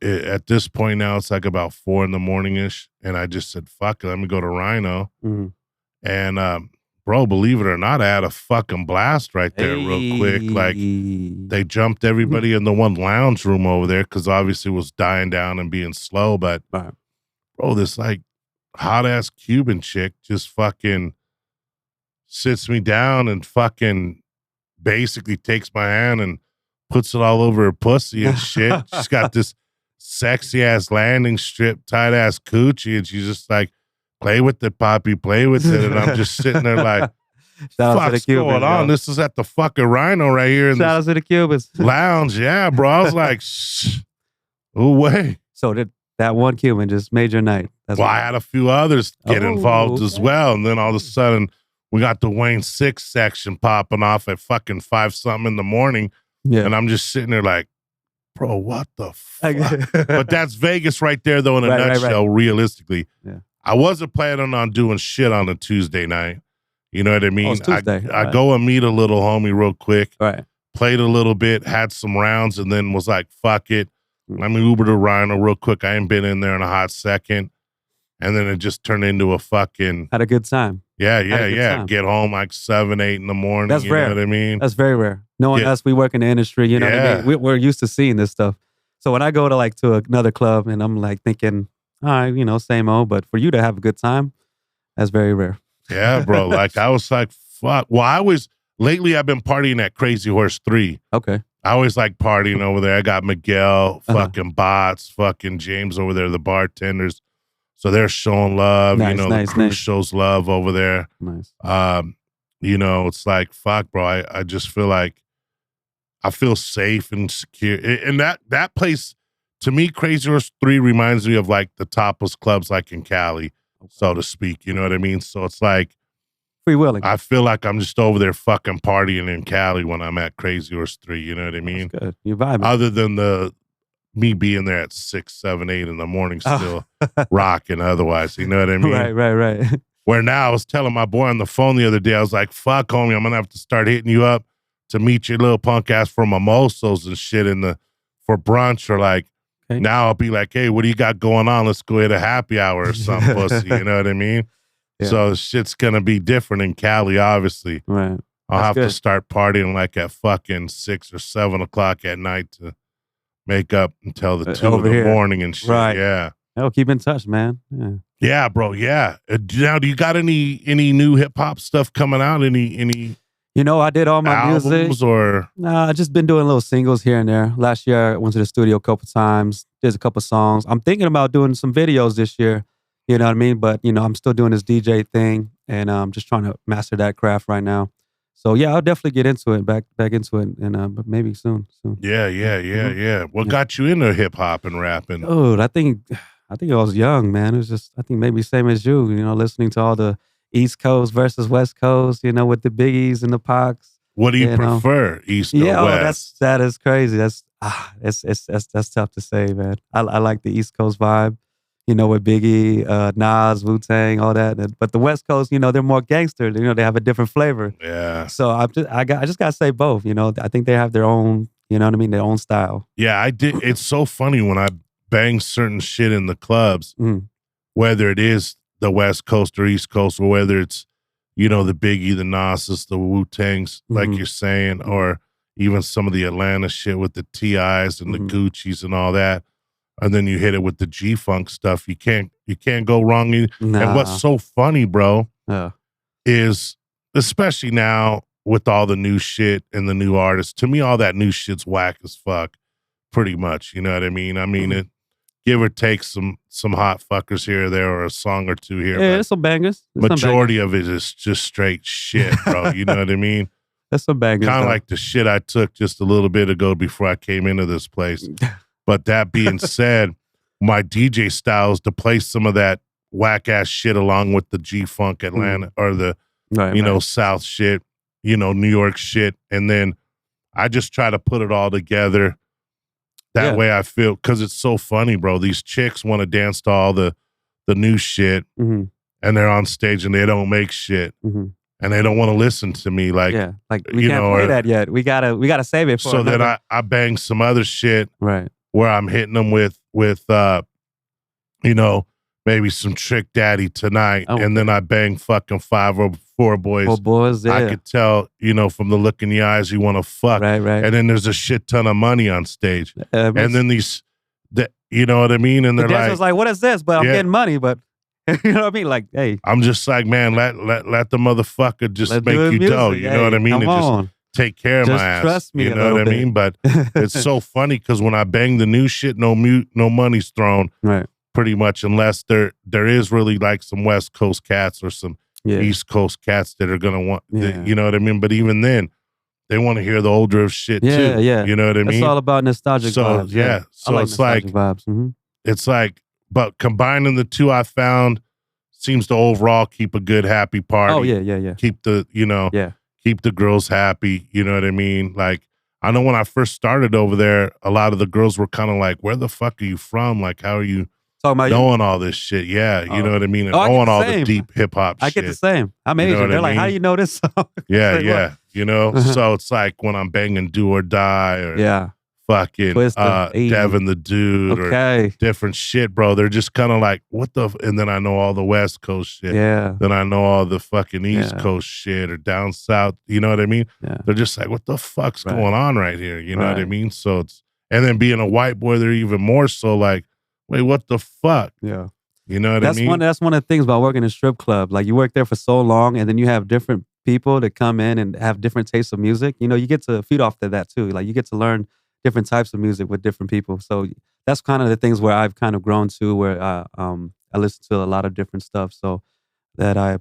at this point now, it's like about 4 in the morning-ish. And I just said, fuck it, let me go to Rhino. And, bro, believe it or not, I had a fucking blast right there real quick. Like, they jumped everybody in the one lounge room over there because obviously it was dying down and being slow. But, bro, this, like, hot-ass Cuban chick just fucking sits me down and fucking basically takes my hand and puts it all over her pussy and shit. She's got this sexy ass landing strip, tight ass coochie, and she's just like, play with it, Poppy, play with it. And I'm just sitting there like, what's going on? This is at the fucking Rhino right here in Shout out to the Cubans. Lounge. Yeah, bro. I was like, shh, way. So that one Cuban just made your night. I had a few others get involved as well. And then all of a sudden, we got the Wayne Sikk section popping off at fucking 5 something in the morning. Yeah. And I'm just sitting there like, bro, what the fuck? But that's Vegas right there, though, in a nutshell, realistically. Yeah. I wasn't planning on doing shit on a Tuesday night. You know what I mean? Oh, it's Tuesday. I go and meet a little homie real quick. Right. Played a little bit, had some rounds, and then was like, fuck it. I'm Uber to Rhino real quick. I ain't been in there in a hot second. And then it just turned into a fucking... Had a good time. Yeah. Get home like 7, 8 in the morning. That's rare. You know what I mean? That's very rare. Knowing us, we work in the industry, you know what I mean? We're used to seeing this stuff. So when I go to another club and I'm like thinking, all right, same old, but for you to have a good time, that's very rare. Yeah, bro. Like I was like, fuck. Well, lately I've been partying at Crazy Horse 3. Okay. I always like partying over there. I got Miguel, fucking Bots, fucking James over there, the bartenders. So they're showing love. Nice, the crew shows love over there. Nice. It's like, fuck, bro. I just feel like I feel safe and secure. And that place, to me, Crazy Horse 3 reminds me of like the topless clubs like in Cali, so to speak. You know what I mean? So it's like, freewheeling. I feel like I'm just over there fucking partying in Cali when I'm at Crazy Horse 3. You know what I mean? That's good. You vibing. Other than me being there at 6, 7, 8 in the morning still rocking otherwise. You know what I mean? Right. Where now I was telling my boy on the phone the other day, I was like, fuck, homie, I'm going to have to start hitting you up to meet your little punk ass for mimosas and shit for brunch, or like, now I'll be like, hey, what do you got going on? Let's go hit a happy hour or something, pussy. You know what I mean? Yeah. So shit's going to be different in Cali, obviously. Right. I'll have to start partying like at fucking 6 or 7 o'clock at night to make up until the 2 in the morning and shit. Right. Yeah. Oh, keep in touch, man. Yeah, bro. Yeah. Now, do you got any new hip hop stuff coming out? Any? I did all my albums music. Or Nah, I just been doing little singles here and there. Last year, I went to the studio a couple times. Did a couple songs. I'm thinking about doing some videos this year. You know what I mean? But I'm still doing this DJ thing, and I'm just trying to master that craft right now. So yeah, I'll definitely get into it, back into it, and but maybe soon. Yeah. What got you into hip hop and rapping? Oh, I think I was young, man. It was just, I think maybe same as you, listening to all the East Coast versus West Coast, with the Biggies and the Pacs. What do you prefer, East or West? That is crazy. That's tough to say, man. I like the East Coast vibe, with Biggie, Nas, Wu-Tang, all that. But the West Coast, they're more gangster. They have a different flavor. Yeah. So I just gotta say both. I think they have their own, their own style. Yeah, I did. It's so funny when I bang certain shit in the clubs, whether it is the West Coast or East Coast, or whether it's, the Biggie, the Nas's, the Wu-Tangs, like you're saying, or even some of the Atlanta shit with the T.I.s and the Gucci's and all that. And then you hit it with the G-Funk stuff. You can't go wrong. Nah. And what's so funny, bro, is especially now with all the new shit and the new artists, to me, all that new shit's whack as fuck, pretty much. You know what I mean? It give or take some hot fuckers here or there, or a song or two here. Yeah, there's some bangers. Majority of it is just straight shit, bro. You know what I mean? That's some bangers. Kind of like the shit I took just a little bit ago before I came into this place. But that being said, my DJ style is to play some of that whack ass shit along with the G-Funk Atlanta or the South shit, New York shit, and then I just try to put it all together. That way I feel, because it's so funny, bro. These chicks want to dance to all the new shit, and they're on stage and they don't make shit, and they don't want to listen to me. Like, we can't play that yet. We gotta save it for. So then I bang some other shit, right? Where I'm hitting them with maybe some Trick Daddy tonight, and then I bang fucking 5 or 4 boys. 4 boys, yeah. I could tell, from the look in the eyes, you want to fuck. Right. And then there's a shit ton of money on stage. And then you know what I mean? And they're like, what is this? But I'm getting money, but you know what I mean? Like, hey. I'm just like, man, let the motherfucker just make you dough. You know what I mean? Come on. Just take care of my ass. Trust me, you know what I mean? But it's so funny because when I bang the new shit, no money's thrown. Right. Pretty much, unless there is really like some West Coast cats or some East Coast cats that are gonna want, you know what I mean? But even then, they want to hear the older shit too. Yeah. You know what I mean? It's all about nostalgic vibes. Yeah. So it's like vibes. It's like, but combining the two, I found seems to overall keep a good happy party. Oh yeah. Keep the keep the girls happy. You know what I mean? Like, I know when I first started over there, a lot of the girls were kind of like, where the fuck are you from? Like, how are you Talking about knowing all this shit? Yeah, you know what I mean? And I get knowing the all same. the deep hip-hop I shit. get the same. I'm You know Asian. what They're I like, how mean? do you know this song? Yeah, Say, yeah. You know? So it's like when I'm banging Do or Die or Yeah. fucking Twister. Devin the Dude Okay. or different shit, bro. They're just kind of like, what the and then I know all the West Coast shit. Yeah. Then I know all the fucking East Yeah. Coast shit or down south. You know what I mean? Yeah. They're just like, what the fuck's Right. going on right here? You know what I Right. mean? So it's and then being a white boy, they're even more so like, wait, what the fuck? Yeah. You know what I mean? That's one of the things about working in a strip club. Like you work there for so long and then you have different people that come in and have different tastes of music. You know, you get to feed off to that too. Like you get to learn different types of music with different people. So that's kind of the things where I've kind of grown to where I listen to a lot of different stuff. So that I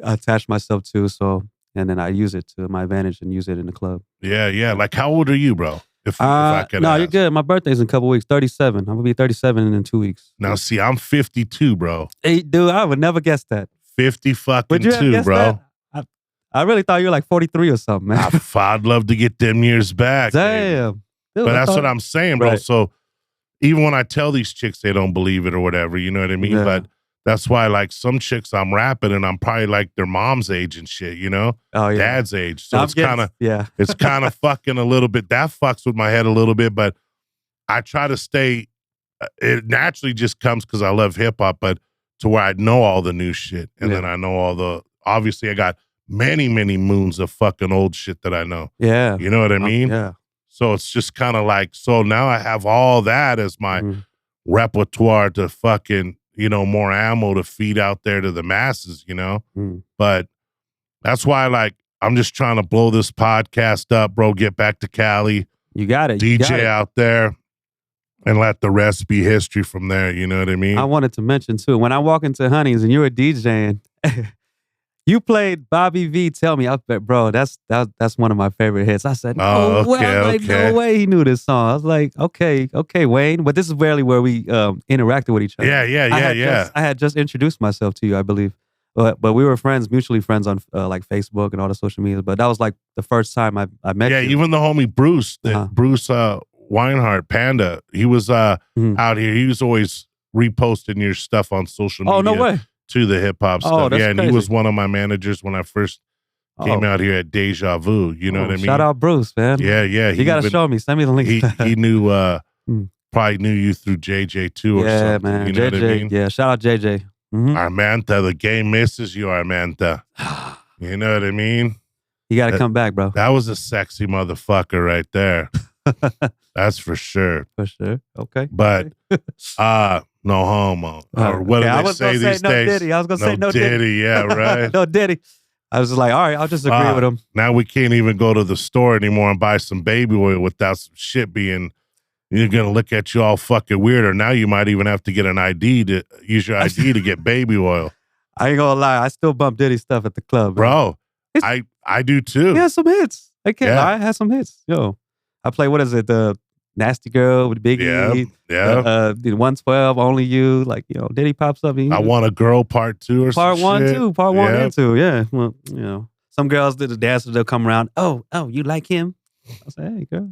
attach myself to. So, and then I use it to my advantage and use it in the club. Yeah, yeah. Like how old are you, bro? If I could No, ask. you're good. My birthday's in a couple weeks, 37. I'm going to be 37 in 2 weeks. Now, see, I'm 52, bro. Hey, dude, I would never guess that. 50 fucking Would you have 2, guessed bro. that? I really thought you were like 43 or something, man. I'd love to get them years back. Damn. Dude, But that's what I'm saying, bro. Right. So even when I tell these chicks they don't believe it or whatever, you know what I mean? Yeah. But that's why, like, some chicks I'm rapping and I'm probably like their mom's age and shit, you know? Oh, yeah. Dad's age. So I'm it's getting- kind of yeah. it's kind of fucking a little bit. That fucks with my head a little bit, but I try to stay. It naturally just comes because I love hip hop, but to where I know all the new shit, and then I know all the. Obviously, I got many moons of fucking old shit that I know. Yeah. You know what I mean? Yeah. So it's just kind of like, so now I have all that as my repertoire to fucking, you know, more ammo to feed out there to the masses, you know? But that's why, like, I'm just trying to blow this podcast up, bro. Get back to Cali. You got it. DJ out there and let the rest be history from there. You know what I mean? I wanted to mention too, when I walk into Honey's and you were DJing, you played Bobby V. Tell Me. I bet, bro, that's one of my favorite hits. I said, no way he knew this song. I was like, okay, Wayne. But this is rarely where we interacted with each other. Yeah. I had just introduced myself to you, I believe. But we were friends, mutually friends on like Facebook and all the social media. But that was like the first time I met you. Yeah, even the homie Bruce, Bruce Weinhardt, Panda, he was out here. He was always reposting your stuff on social media. Oh, no way. To the hip hop stuff. That's yeah, and crazy. he was one of my managers when I first came out here at Deja Vu. You know what I mean? Shout out Bruce, man. Yeah. You got to show me. Send me the link. He knew, probably knew you through JJ too or something. Yeah, man. You know JJ. what I mean? Yeah, shout out JJ. Armanta, the game misses you, Armanta. You know what I mean? You got to come back, bro. That was a sexy motherfucker right there. That's for sure. For sure. Okay. But, no homo. Or what do they say these no days? Diddy. I was going to say no Diddy. Yeah, right. No Diddy. I was just like, all right, I'll just agree with him. Now we can't even go to the store anymore and buy some baby oil without some shit being, you're going to look at you all fucking weird. Or now you might even have to get an ID to use your ID to get baby oil. I ain't going to lie. I still bump Diddy stuff at the club. Bro, I do too. He has some hits. I can't lie. I had some hits. Yo, I play, what is it? The Nasty Girl with Biggie. Yeah. 112, Only You. Like, you know, Diddy pops up. I Want a Girl Part 2 or Part some one, shit. too. Part 1 and 2. Yeah. Well, you know, some girls did the dancers, they'll come around. Oh, you like him? I say, hey, girl.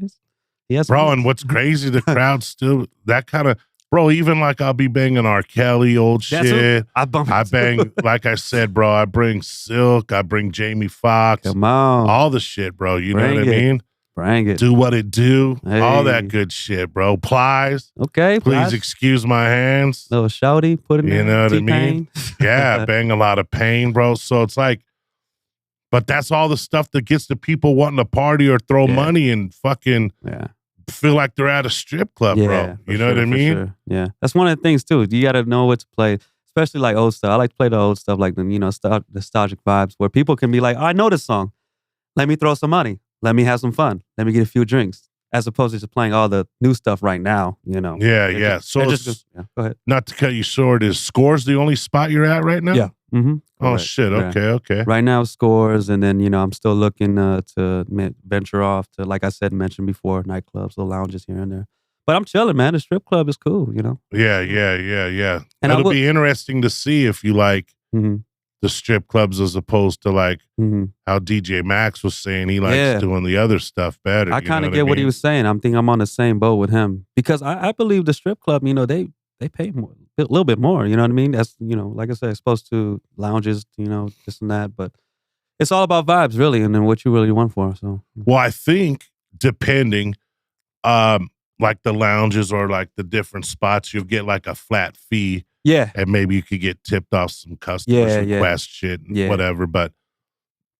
He has bro, some and what's crazy, the crowd still, that kind of, bro, even like I'll be banging R. Kelly, old shit. I bang, like I said, bro, I bring Silk, I bring Jamie Foxx. Come on. All the shit, bro. You know what I mean? Bring it. Do What It Do. Hey. All that good shit, bro. Plies. Okay. Please excuse my hands. Little shouty, put in there. You know what I T-Pain. mean? Yeah, bang a lot of pain, bro. So it's like, but that's all the stuff that gets the people wanting to party or throw money and fucking feel like they're at a strip club, bro. You know what I mean? Sure. Yeah. That's one of the things, too. You got to know what to play, especially like old stuff. I like to play the old stuff, like the, you know, nostalgic vibes where people can be like, oh, I know this song. Let me throw some money. Let me have some fun. Let me get a few drinks. As opposed to just playing all the new stuff right now, you know. Yeah. So go ahead. Not to cut you short, is Scores the only spot you're at right now? Yeah. Mm-hmm. Oh, right. shit. Okay. Right now, Scores, and then, you know, I'm still looking to venture off to, like I said, mentioned before, nightclubs, little lounges here and there. But I'm chilling, man. The strip club is cool, you know. Yeah. And it'll be interesting to see if you like, the strip clubs as opposed to like Mm-hmm. how DJ Max was saying he likes doing the other stuff better. I kind of get what he was saying. I'm on the same boat with him because I believe the strip club, they pay more, a little bit more. You know what I mean? That's like I said, it's supposed to lounges, this and that, but it's all about vibes, really, and then what you really want for. So, well, I think depending, like the lounges or like the different spots, you'll get like a flat fee. Yeah, and maybe you could get tipped off some customers request shit and whatever. But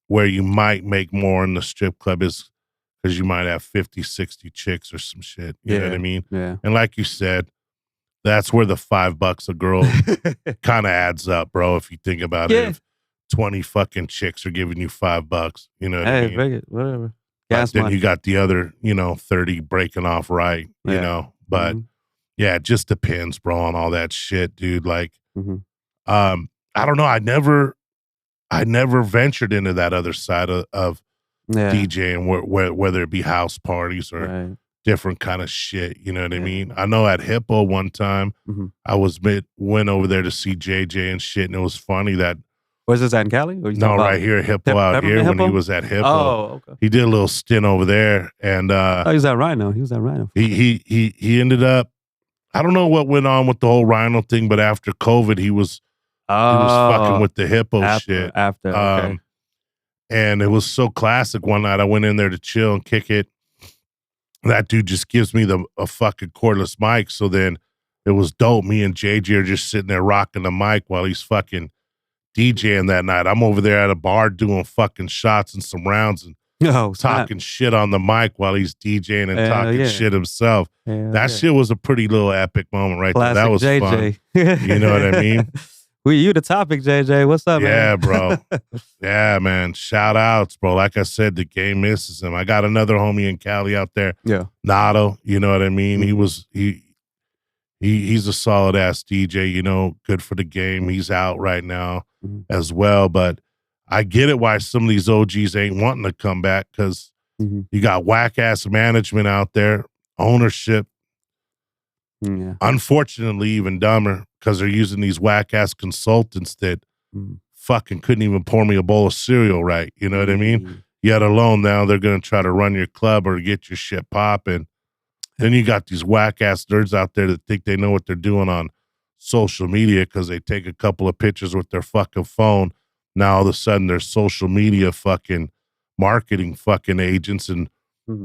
where you might make more in the strip club is because you might have 50, 60 chicks or some shit. You know what I mean? Yeah. And like you said, that's where the $5 a girl kind of adds up, bro. If you think about it, if 20 fucking chicks are giving you $5, you know what I mean? Hey, whatever. Gas then you got the other, 30 breaking off right, you know. But yeah, it just depends, bro, on all that shit, dude. Like, I don't know. I never ventured into that other side of DJing, whether it be house parties or different kind of shit. You know what I mean? I know at Hippo one time, I went over there to see JJ and shit, and it was funny that. Where's this at in Cali? No, right here at Hippo out here when he was at Hippo. Oh, okay. He did a little stint over there, and he was at Rhino. He was at Rhino. He ended up. I don't know what went on with the whole Rhino thing, but after COVID, he was fucking with the Hippo shit. Okay. And it was so classic. One night I went in there to chill and kick it. That dude just gives me a fucking cordless mic. So then it was dope. Me and JJ are just sitting there rocking the mic while he's fucking DJing that night. I'm over there at a bar doing fucking shots and some rounds and talking shit on the mic while he's DJing and talking shit himself. That shit was a pretty little epic moment right there. That was JJ. Fun. You know what I mean? You the topic, JJ. What's up, man? Yeah, bro. Yeah, man. Shout outs, bro. Like I said, the game misses him. I got another homie in Cali out there. Yeah. Nado, you know what I mean? He's a solid ass DJ, good for the game. He's out right now as well. But I get it why some of these OGs ain't wanting to come back because you got whack ass management out there, ownership. Yeah. Unfortunately, even dumber because they're using these whack ass consultants that fucking couldn't even pour me a bowl of cereal right. You know what I mean? Yet alone now they're going to try to run your club or get your shit popping. Then you got these whack ass nerds out there that think they know what they're doing on social media because they take a couple of pictures with their fucking phone. Now all of a sudden they're social media fucking marketing fucking agents and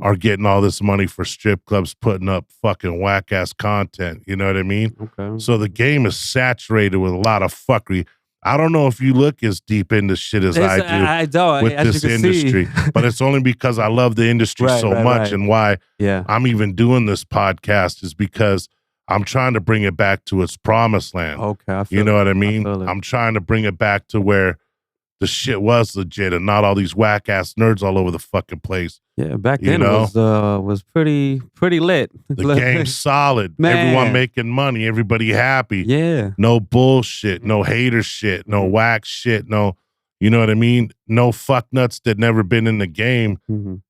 are getting all this money for strip clubs putting up fucking whack ass content. You know what I mean? Okay. So the game is saturated with a lot of fuckery. I don't know if you look as deep into shit as I do I don't, with this industry, but it's only because I love the industry so much and why I'm even doing this podcast is because I'm trying to bring it back to its promised land. Okay. You know what I mean? I'm trying to bring it back to where the shit was legit and not all these whack ass nerds all over the fucking place. Yeah, back then it was pretty lit. The game's solid. Man. Everyone making money. Everybody happy. Yeah. No bullshit. No hater shit. No whack shit. No, you know what I mean? No fuck nuts that never been in the game.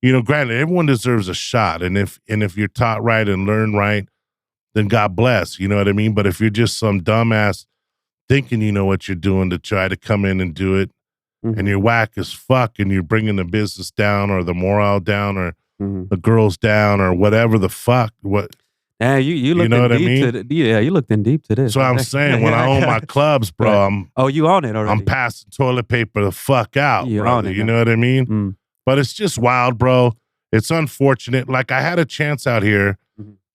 Granted, everyone deserves a shot. And if you're taught right and learn right, then God bless. You know what I mean? But if you're just some dumbass thinking you know what you're doing to try to come in and do it, and you're whack as fuck and you're bringing the business down or the morale down or the girls down or whatever the fuck. Yeah, you looked in deep you looked in deep to this. So I'm saying when I own my clubs, bro, you own it already. I'm passing toilet paper the fuck out, you bro. Own it, you know what I mean? But it's just wild, bro. It's unfortunate. Like I had a chance out here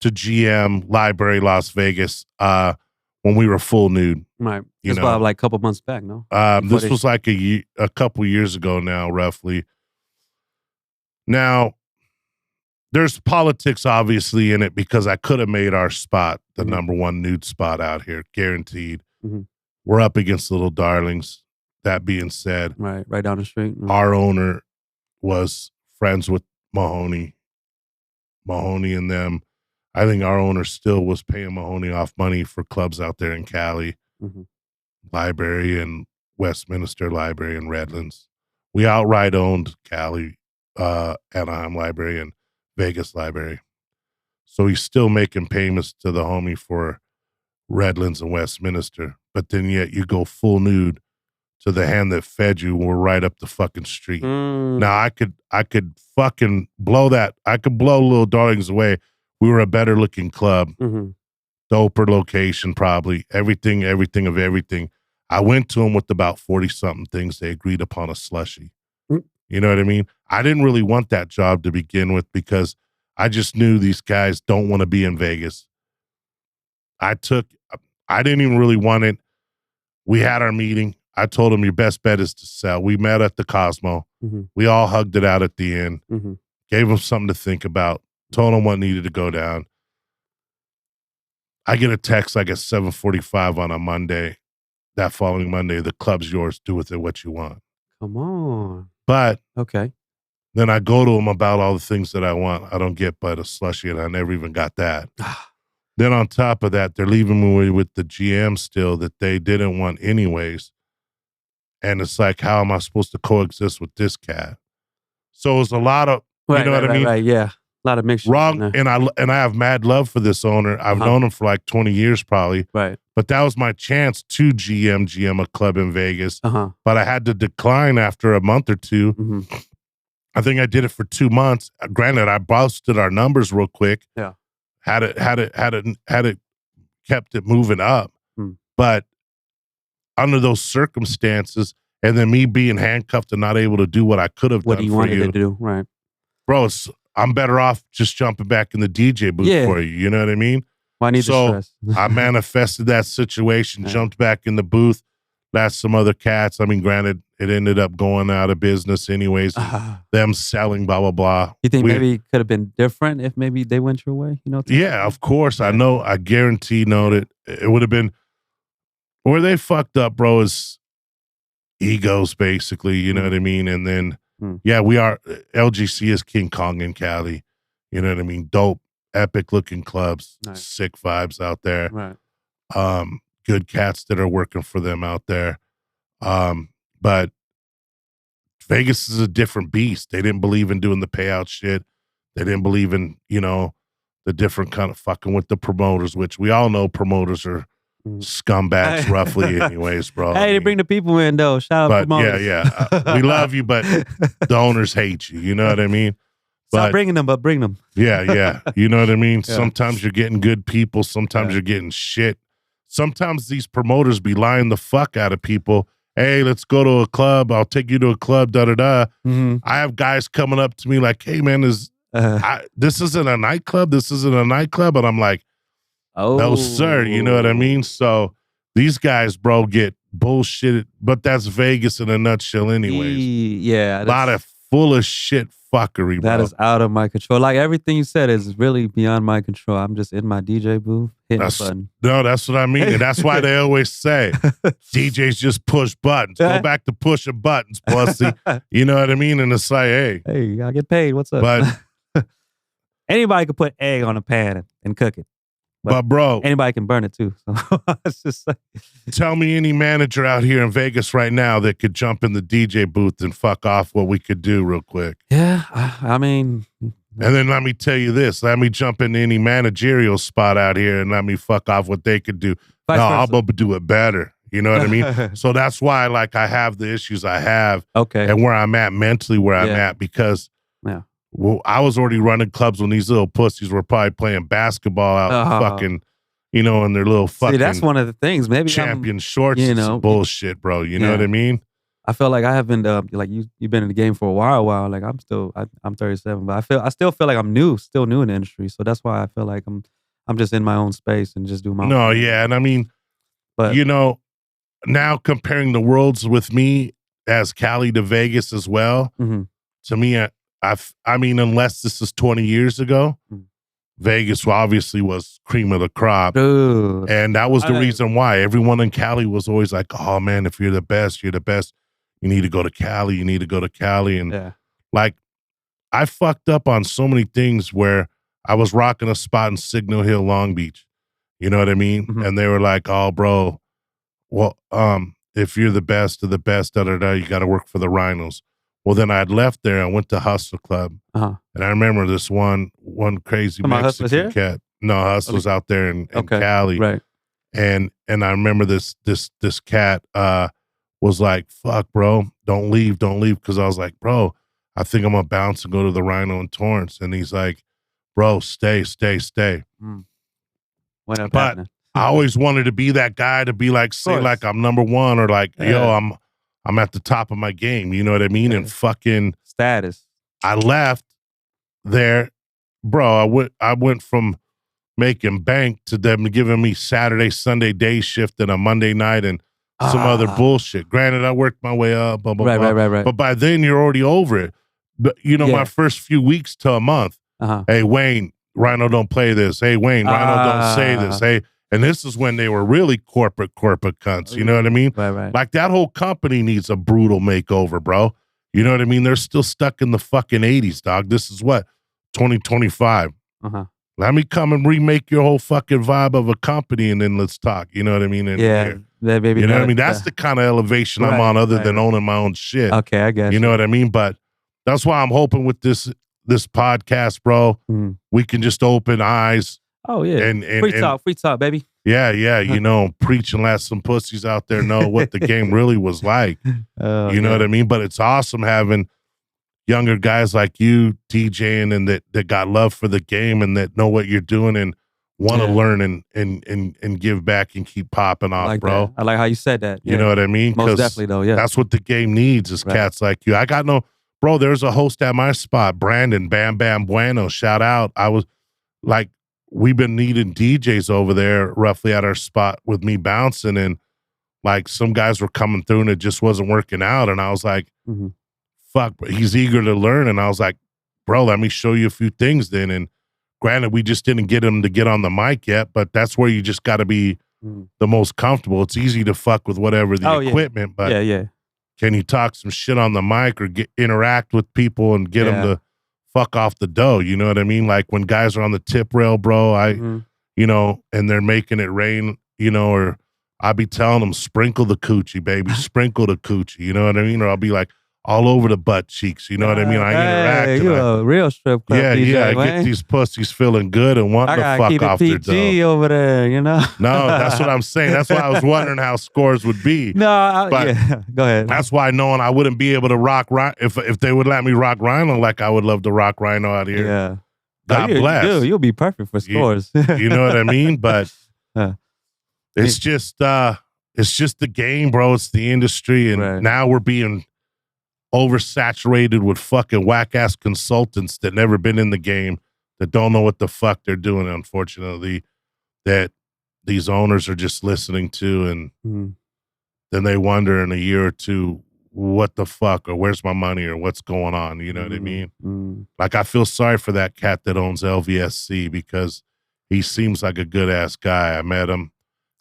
to GM Library Las Vegas when we were full nude. Right. It's about like a couple months back, no? This was like a couple years ago now, roughly. Now, there's politics obviously in it because I could have made our spot the number one nude spot out here, guaranteed. We're up against Little Darlings. That being said, right down the street. Our owner was friends with Mahoney and them. I think our owner still was paying Mahoney off money for clubs out there in Cali, Library and Westminster Library and Redlands. We outright owned Cali, Anaheim Library and Vegas Library. So he's still making payments to the homie for Redlands and Westminster. But then yet you go full nude to the hand that fed you were right up the fucking street. Mm. Now I could fucking blow that. I could blow Little Darlings away. We were a better looking club, doper location, probably everything of everything. I went to them with about 40 something things. They agreed upon a slushy. You know what I mean? I didn't really want that job to begin with because I just knew these guys don't want to be in Vegas. I didn't even really want it. We had our meeting. I told them your best bet is to sell. We met at the Cosmo. We all hugged it out at the end. Gave them something to think about. Told them what needed to go down. I get a text like at 7:45 on a Monday. That following Monday, the club's yours. Do with it what you want. Come on. But okay. Then I go to them about all the things that I want. I don't get but a slushy, and I never even got that. Then on top of that, they're leaving me with the GM still that they didn't want anyways. And it's like, how am I supposed to coexist with this cat? So it was a lot of, you know what I mean? Right, yeah. A lot of mixture. Wrong. And I have mad love for this owner. I've known him for like 20 years probably. Right. But that was my chance to GM a club in Vegas. But I had to decline after a month or two. I think I did it for 2 months. Granted, I boosted our numbers real quick. Yeah. Had it kept it moving up. But under those circumstances, and then me being handcuffed and not able to do what I could have done for you. What you wanted to do, right. Bro, I'm better off just jumping back in the DJ booth for you. You know what I mean? Well, I need the stress. I manifested that situation, jumped back in the booth. That's some other cats. I mean, granted, it ended up going out of business anyways. Them selling, blah, blah, blah. You think maybe it could have been different if maybe they went your way? You know? Yeah, of course. I know. I guarantee that it would have been where they fucked up, bro, is egos, basically. You know what I mean? And then, yeah, we are. LGC is King Kong in Cali. You know what I mean? Dope, epic looking clubs, sick vibes out there. Right. Good cats that are working for them out there. But Vegas is a different beast. They didn't believe in doing the payout shit. They didn't believe in, the different kind of fucking with the promoters, which we all know promoters are scumbags roughly anyways, bro. Hey, they bring the people in though. Shout out promoters. Yeah. We love you, but the owners hate you. You know what I mean? Stop bringing them, but bring them. Yeah. You know what I mean? Yeah. Sometimes you're getting good people. Sometimes you're getting shit. Sometimes these promoters be lying the fuck out of people. Hey, let's go to a club. I'll take you to a club, da-da-da. I have guys coming up to me like, hey, man, this isn't a nightclub. This isn't a nightclub. And I'm like, no, sir. You know what I mean? So these guys, bro, get bullshitted. But that's Vegas in a nutshell anyways. Yeah. A lot of full of shit fuckery, bro. That is out of my control. Like everything you said is really beyond my control. I'm just in my DJ booth hitting the button. No, that's what I mean. And that's why they always say DJs just push buttons. Go back to pushing buttons, pussy. You know what I mean? And it's like, hey, I get paid. What's up? But anybody could put egg on a pan and cook it. But bro, anybody can burn it too. So it's just like, tell me any manager out here in Vegas right now that could jump in the DJ booth and fuck off what we could do real quick. Yeah, I mean. And then let me tell you this. Let me jump into any managerial spot out here and let me fuck off what they could do. I'm going to do it better. You know what I mean? So that's why like I have the issues I have. Okay. And where I'm at mentally, where I'm at, because well, I was already running clubs when these little pussies were probably playing basketball out fucking, in their little fucking. See, that's one of the things. Maybe champion shorts and some bullshit, bro. You know what I mean? I feel like I haven't like you've been in the game for a while. Like I'm 37, but I still feel like I'm still new in the industry. So that's why I feel like I'm just in my own space and just doing my own thing. Yeah, and I mean, but now comparing the worlds with me as Cali to Vegas as well. To me, I mean, unless this is 20 years ago, Vegas obviously was cream of the crop. Dude. And that was the reason why everyone in Cali was always like, oh man, if you're the best, you're the best. You need to go to Cali. You need to go to Cali. And like, I fucked up on so many things where I was rocking a spot in Signal Hill, Long Beach. You know what I mean? And they were like, oh, bro, well, if you're the best of the best, you got to work for the Rhinos. Well, then I had left there. I went to Hustle Club, and I remember this one crazy Mexican cat. No, Hustle's out there in Cali, right? And I remember this cat was like, fuck, bro, don't leave. Because I was like, bro, I think I'm going to bounce and go to the Rhino in Torrance. And he's like, bro, stay. What up But happening? I always wanted to be that guy to be like, say like I'm number one or like, yo, I'm at the top of my game. You know what I mean? Yeah. And fucking Status. I left there, bro. I went from making bank to them giving me Saturday, Sunday day shift and a Monday night and some other bullshit. Granted, I worked my way up, blah, blah, blah. Right. But by then you're already over it. But, you know, my first few weeks to a month, hey, Wayne, Rhino don't play this. Hey, Wayne, Rhino don't say this. Hey, and this is when they were really corporate cunts. You know what I mean? Right. Like that whole company needs a brutal makeover, bro. You know what I mean? They're still stuck in the fucking 80s, dog. This is what? 2025. Let me come and remake your whole fucking vibe of a company and then let's talk. You know what I mean? And Maybe you know what I mean? That's the kind of elevation I'm on other than owning my own shit. Okay, I guess. You know what I mean? But that's why I'm hoping with this podcast, bro, we can just open eyes. Oh, yeah. And free talk, baby. Yeah. You know, preach and let some pussies out there know what the game really was like. You know what I mean? But it's awesome having younger guys like you DJing and that got love for the game and that know what you're doing and want to learn and give back and keep popping off, like bro. That. I like how you said that. You know what I mean? Most definitely, though, yeah. That's what the game needs is cats like you. I got bro, there's a host at my spot, Brandon, Bam Bam Bueno, shout out. I was like, we've been needing DJs over there roughly at our spot with me bouncing and like some guys were coming through and it just wasn't working out. And I was like, fuck, but he's eager to learn. And I was like, bro, let me show you a few things then. And granted, we just didn't get him to get on the mic yet, but that's where you just got to be the most comfortable. It's easy to fuck with whatever the equipment, but can you talk some shit on the mic or interact with people and get them to fuck off the dough? You know what I mean? Like when guys are on the tip rail, bro, you know, and they're making it rain, you know, or I'll be telling them, sprinkle the coochie, baby, sprinkle the coochie. You know what I mean? Or I'll be like, all over the butt cheeks. You know what I mean? I interact. You a real strip club DJ, I get these pussies feeling good and wanting to fuck off their dough. PG over there, you know? No, that's what I'm saying. That's why I was wondering how scores would be. No, go ahead. That's why knowing I wouldn't be able to rock Rhino, if they would let me rock Rhino like I would love to rock Rhino out here. Yeah. God bless. You'll be perfect for scores. You know what I mean? But it's just the game, bro. It's the industry. And now we're being oversaturated with fucking whack-ass consultants that never been in the game, that don't know what the fuck they're doing, unfortunately, that these owners are just listening to, and then they wonder in a year or two, what the fuck, or where's my money, or what's going on, you know what I mean? Like, I feel sorry for that cat that owns LVSC, because he seems like a good-ass guy. I met him,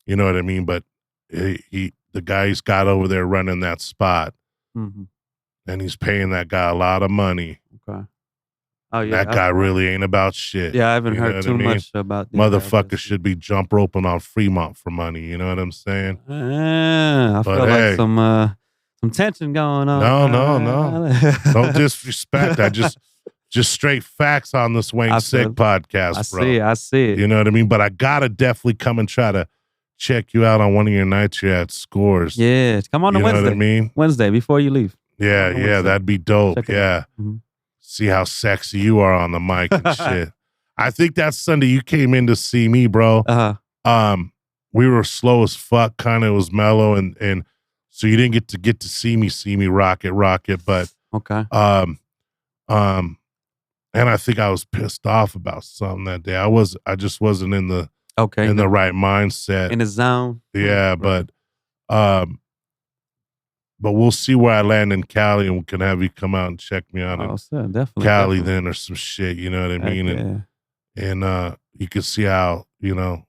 you know what I mean? But the guy he's got over there running that spot, and he's paying that guy a lot of money. Okay. Oh yeah. That guy really ain't about shit. Yeah, I haven't heard too much about that. Motherfucker should be jump roping on Fremont for money. You know what I'm saying? I feel like some tension going on. No. Don't disrespect. I just straight facts on this Wayne Sikk podcast, bro. I see it. You know what I mean? But I gotta definitely come and try to check you out on one of your nights you're at Scores. Yeah, come on to Wednesday. You know what I mean? Wednesday before you leave. Yeah, that'd be dope. See how sexy you are on the mic and shit. I think that Sunday you came in to see me, bro. We were slow as fuck, kind of was mellow, and so you didn't get to see me rock it, but okay. And I think I was pissed off about something that day. I just wasn't in the the right mindset, in the zone. Yeah, but we'll see where I land in Cali, and we can have you come out and check me out in Cali then, or some shit. You know what I mean? And you can see how, you know,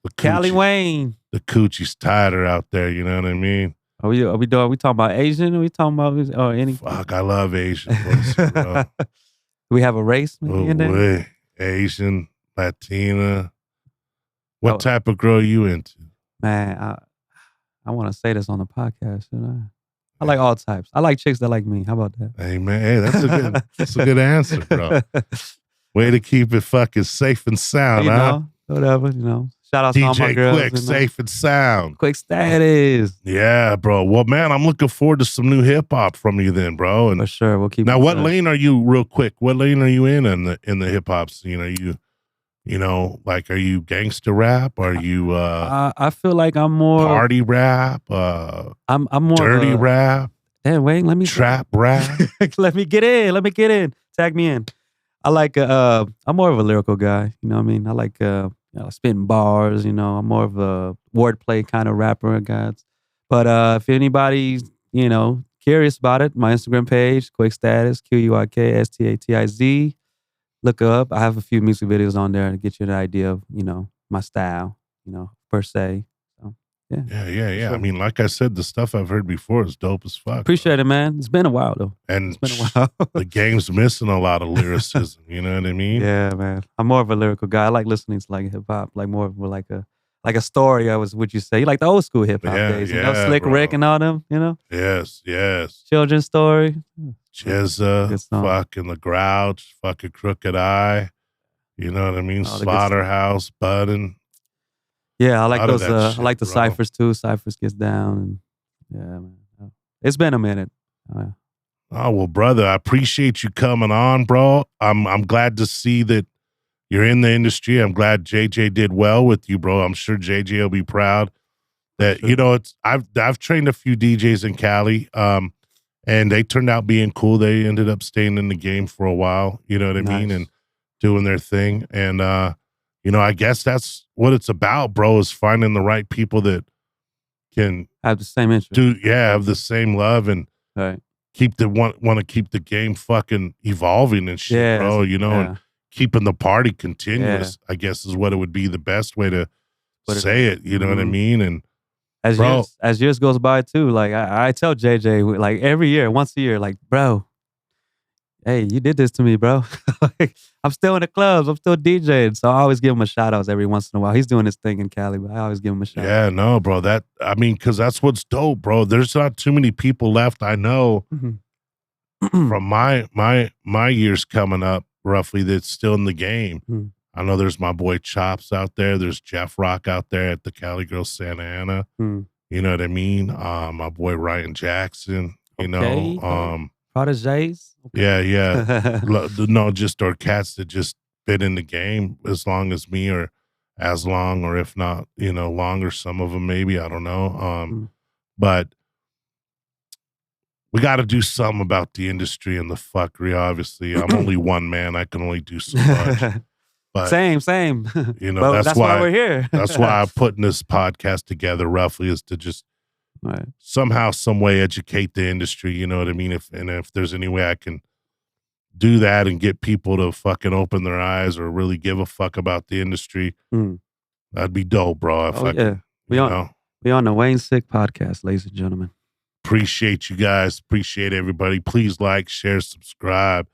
the Cali Wayne, the coochie's tighter out there. You know what I mean? Are we talking about Asian? Are we talking about any? Fuck, I love Asian pussy, bro. We have a race in there? Asian, Latina. What type of girl are you into? Man, I want to say this on the podcast, you know? I like all types. I like chicks that like me. How about that? Hey, man. Hey, that's a good answer, bro. Way to keep it fucking safe and sound, Whatever, you know. Shout out to all my DJ girls. Quick, safe and sound. Quick status. Yeah, bro. Well, man, I'm looking forward to some new hip hop from you then, bro. And for sure, we'll keep. Now, what lane are you, real quick? What lane are you in the hip hop scene? Are you know, like, are you gangster rap? Are you I feel like I'm more party rap? I'm more dirty rap? Damn, Wayne, let me trap rap. Let me get in. Let me get in. Tag me in. I like I'm more of a lyrical guy. You know what I mean? I like spitting bars. You know, I'm more of a wordplay kind of rapper, guys. But if anybody's curious about it, my Instagram page, Quick Status, QUIKSTATIZ. Look up. I have a few music videos on there to get you an idea of my style. Per se. So yeah. Sure. I mean, like I said, the stuff I've heard before is dope as fuck. Appreciate it, man. It's been a while though. And it's been a while. The game's missing a lot of lyricism. You know what I mean? Yeah, man. I'm more of a lyrical guy. I like listening to like hip hop, like more of like a story. Would you say? You like the old school hip hop days? Slick bro. Rick and all them. Yes. Children's story. Jizza, fucking The Grouch, fucking Crooked Eye. You know what I mean? Slaughterhouse, Budden. Yeah, I like those. Shit, I like the bro. ciphers too. Ciphers gets down. And, yeah, man. It's been a minute. Oh well, brother, I appreciate you coming on, bro. I'm glad to see that you're in the industry. I'm glad JJ did well with you, bro. I'm sure JJ will be proud that I've trained a few DJs in Cali, and they turned out being cool. They ended up staying in the game for a while. You know what I mean, and doing their thing. And I guess that's what it's about, bro. Is finding the right people that can have the same interest. Have the same love and keep want to keep the game fucking evolving and shit, bro. And keeping the party continuous, I guess, is what it would be the best way to say it. You know what I mean? And as years goes by too, like I tell JJ, like every year, once a year, like, bro, hey, you did this to me, bro. Like, I'm still in the clubs. I'm still DJing. So I always give him a shout out every once in a while. He's doing his thing in Cali, but I always give him a shout out. Yeah, no, bro. Because that's what's dope, bro. There's not too many people left I know from my years coming up, roughly, that's still in the game. I know there's my boy Chops out there. There's Jeff Rock out there at the Cali Girls Santa Ana. You know what I mean? My boy Ryan Jackson, Proteges? Okay. Yeah. No, or cats that just been in the game as long as me or as long, or if not, longer, some of them maybe, I don't know. But we got to do something about the industry and the fuckery, obviously. I'm only one man. I can only do so much. But, same. That's why we're here. That's why I'm putting this podcast together, roughly, is to just somehow, some way educate the industry. You know what I mean? If there's any way I can do that and get people to fucking open their eyes or really give a fuck about the industry, that'd be dope, bro. We on the Wayne Sikk podcast, ladies and gentlemen. Appreciate you guys. Appreciate everybody. Please like, share, subscribe.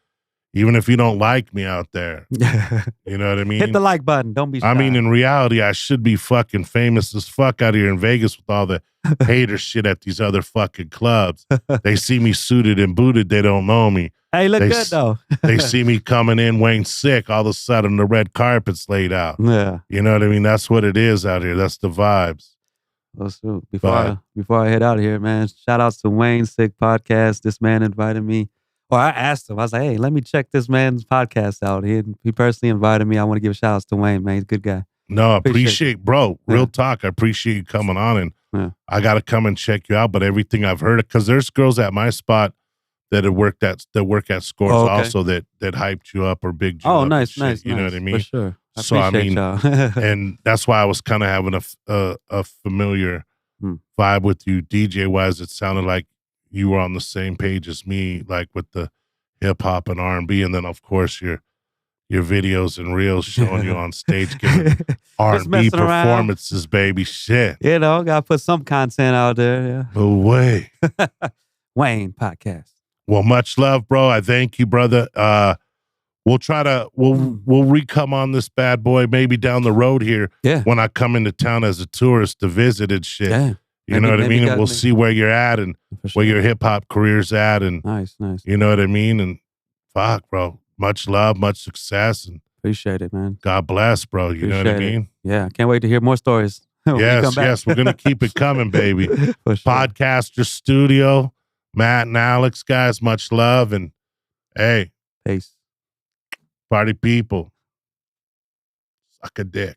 Even if you don't like me out there. You know what I mean? Hit the like button. Don't be shy. I mean, in reality, I should be fucking famous as fuck out here in Vegas with all the hater shit at these other fucking clubs. They see me suited and booted. They don't know me. Hey, look good, though. They see me coming in Wayne Sikk. All of a sudden, the red carpet's laid out. Yeah. You know what I mean? That's what it is out here. That's the vibes. Well, so before I head out of here, man, shout outs to Wayne Sikk podcast. This man invited me. Well, I asked him. I was like, hey, let me check this man's podcast out. He personally invited me. I want to give shout outs to Wayne, man. He's a good guy. No, I appreciate bro. Real talk. I appreciate you coming on, and I got to come and check you out. But everything I've heard, because there's girls at my spot that work at Scores also that hyped you up or bigged you up. Oh, nice. You know what I mean? For sure. I mean, and that's why I was kind of having a familiar vibe with you, DJ wise. It sounded like you were on the same page as me, like with the hip hop and R&B, and then of course your videos and reels showing you on stage giving R&B performances, baby. Shit, gotta put some content out there. Yeah. No way. Wayne podcast. Well, much love, bro. I thank you, brother. We'll re-come on this bad boy maybe down the road here. Yeah. When I come into town as a tourist to visit and shit. Yeah. You know what I mean? And we'll see where you're at and where your hip hop career's at. And nice. You know what I mean? And fuck, bro. Much love, much success. And Appreciate it, man. God bless, bro. You know what I Appreciate it. mean? Yeah, I can't wait to hear more stories. when you come Yes, back. yes. We're going to keep it coming, baby. For sure. Podcaster Studio, Matt and Alex, guys, much love. And hey, Peace. party people, suck a dick.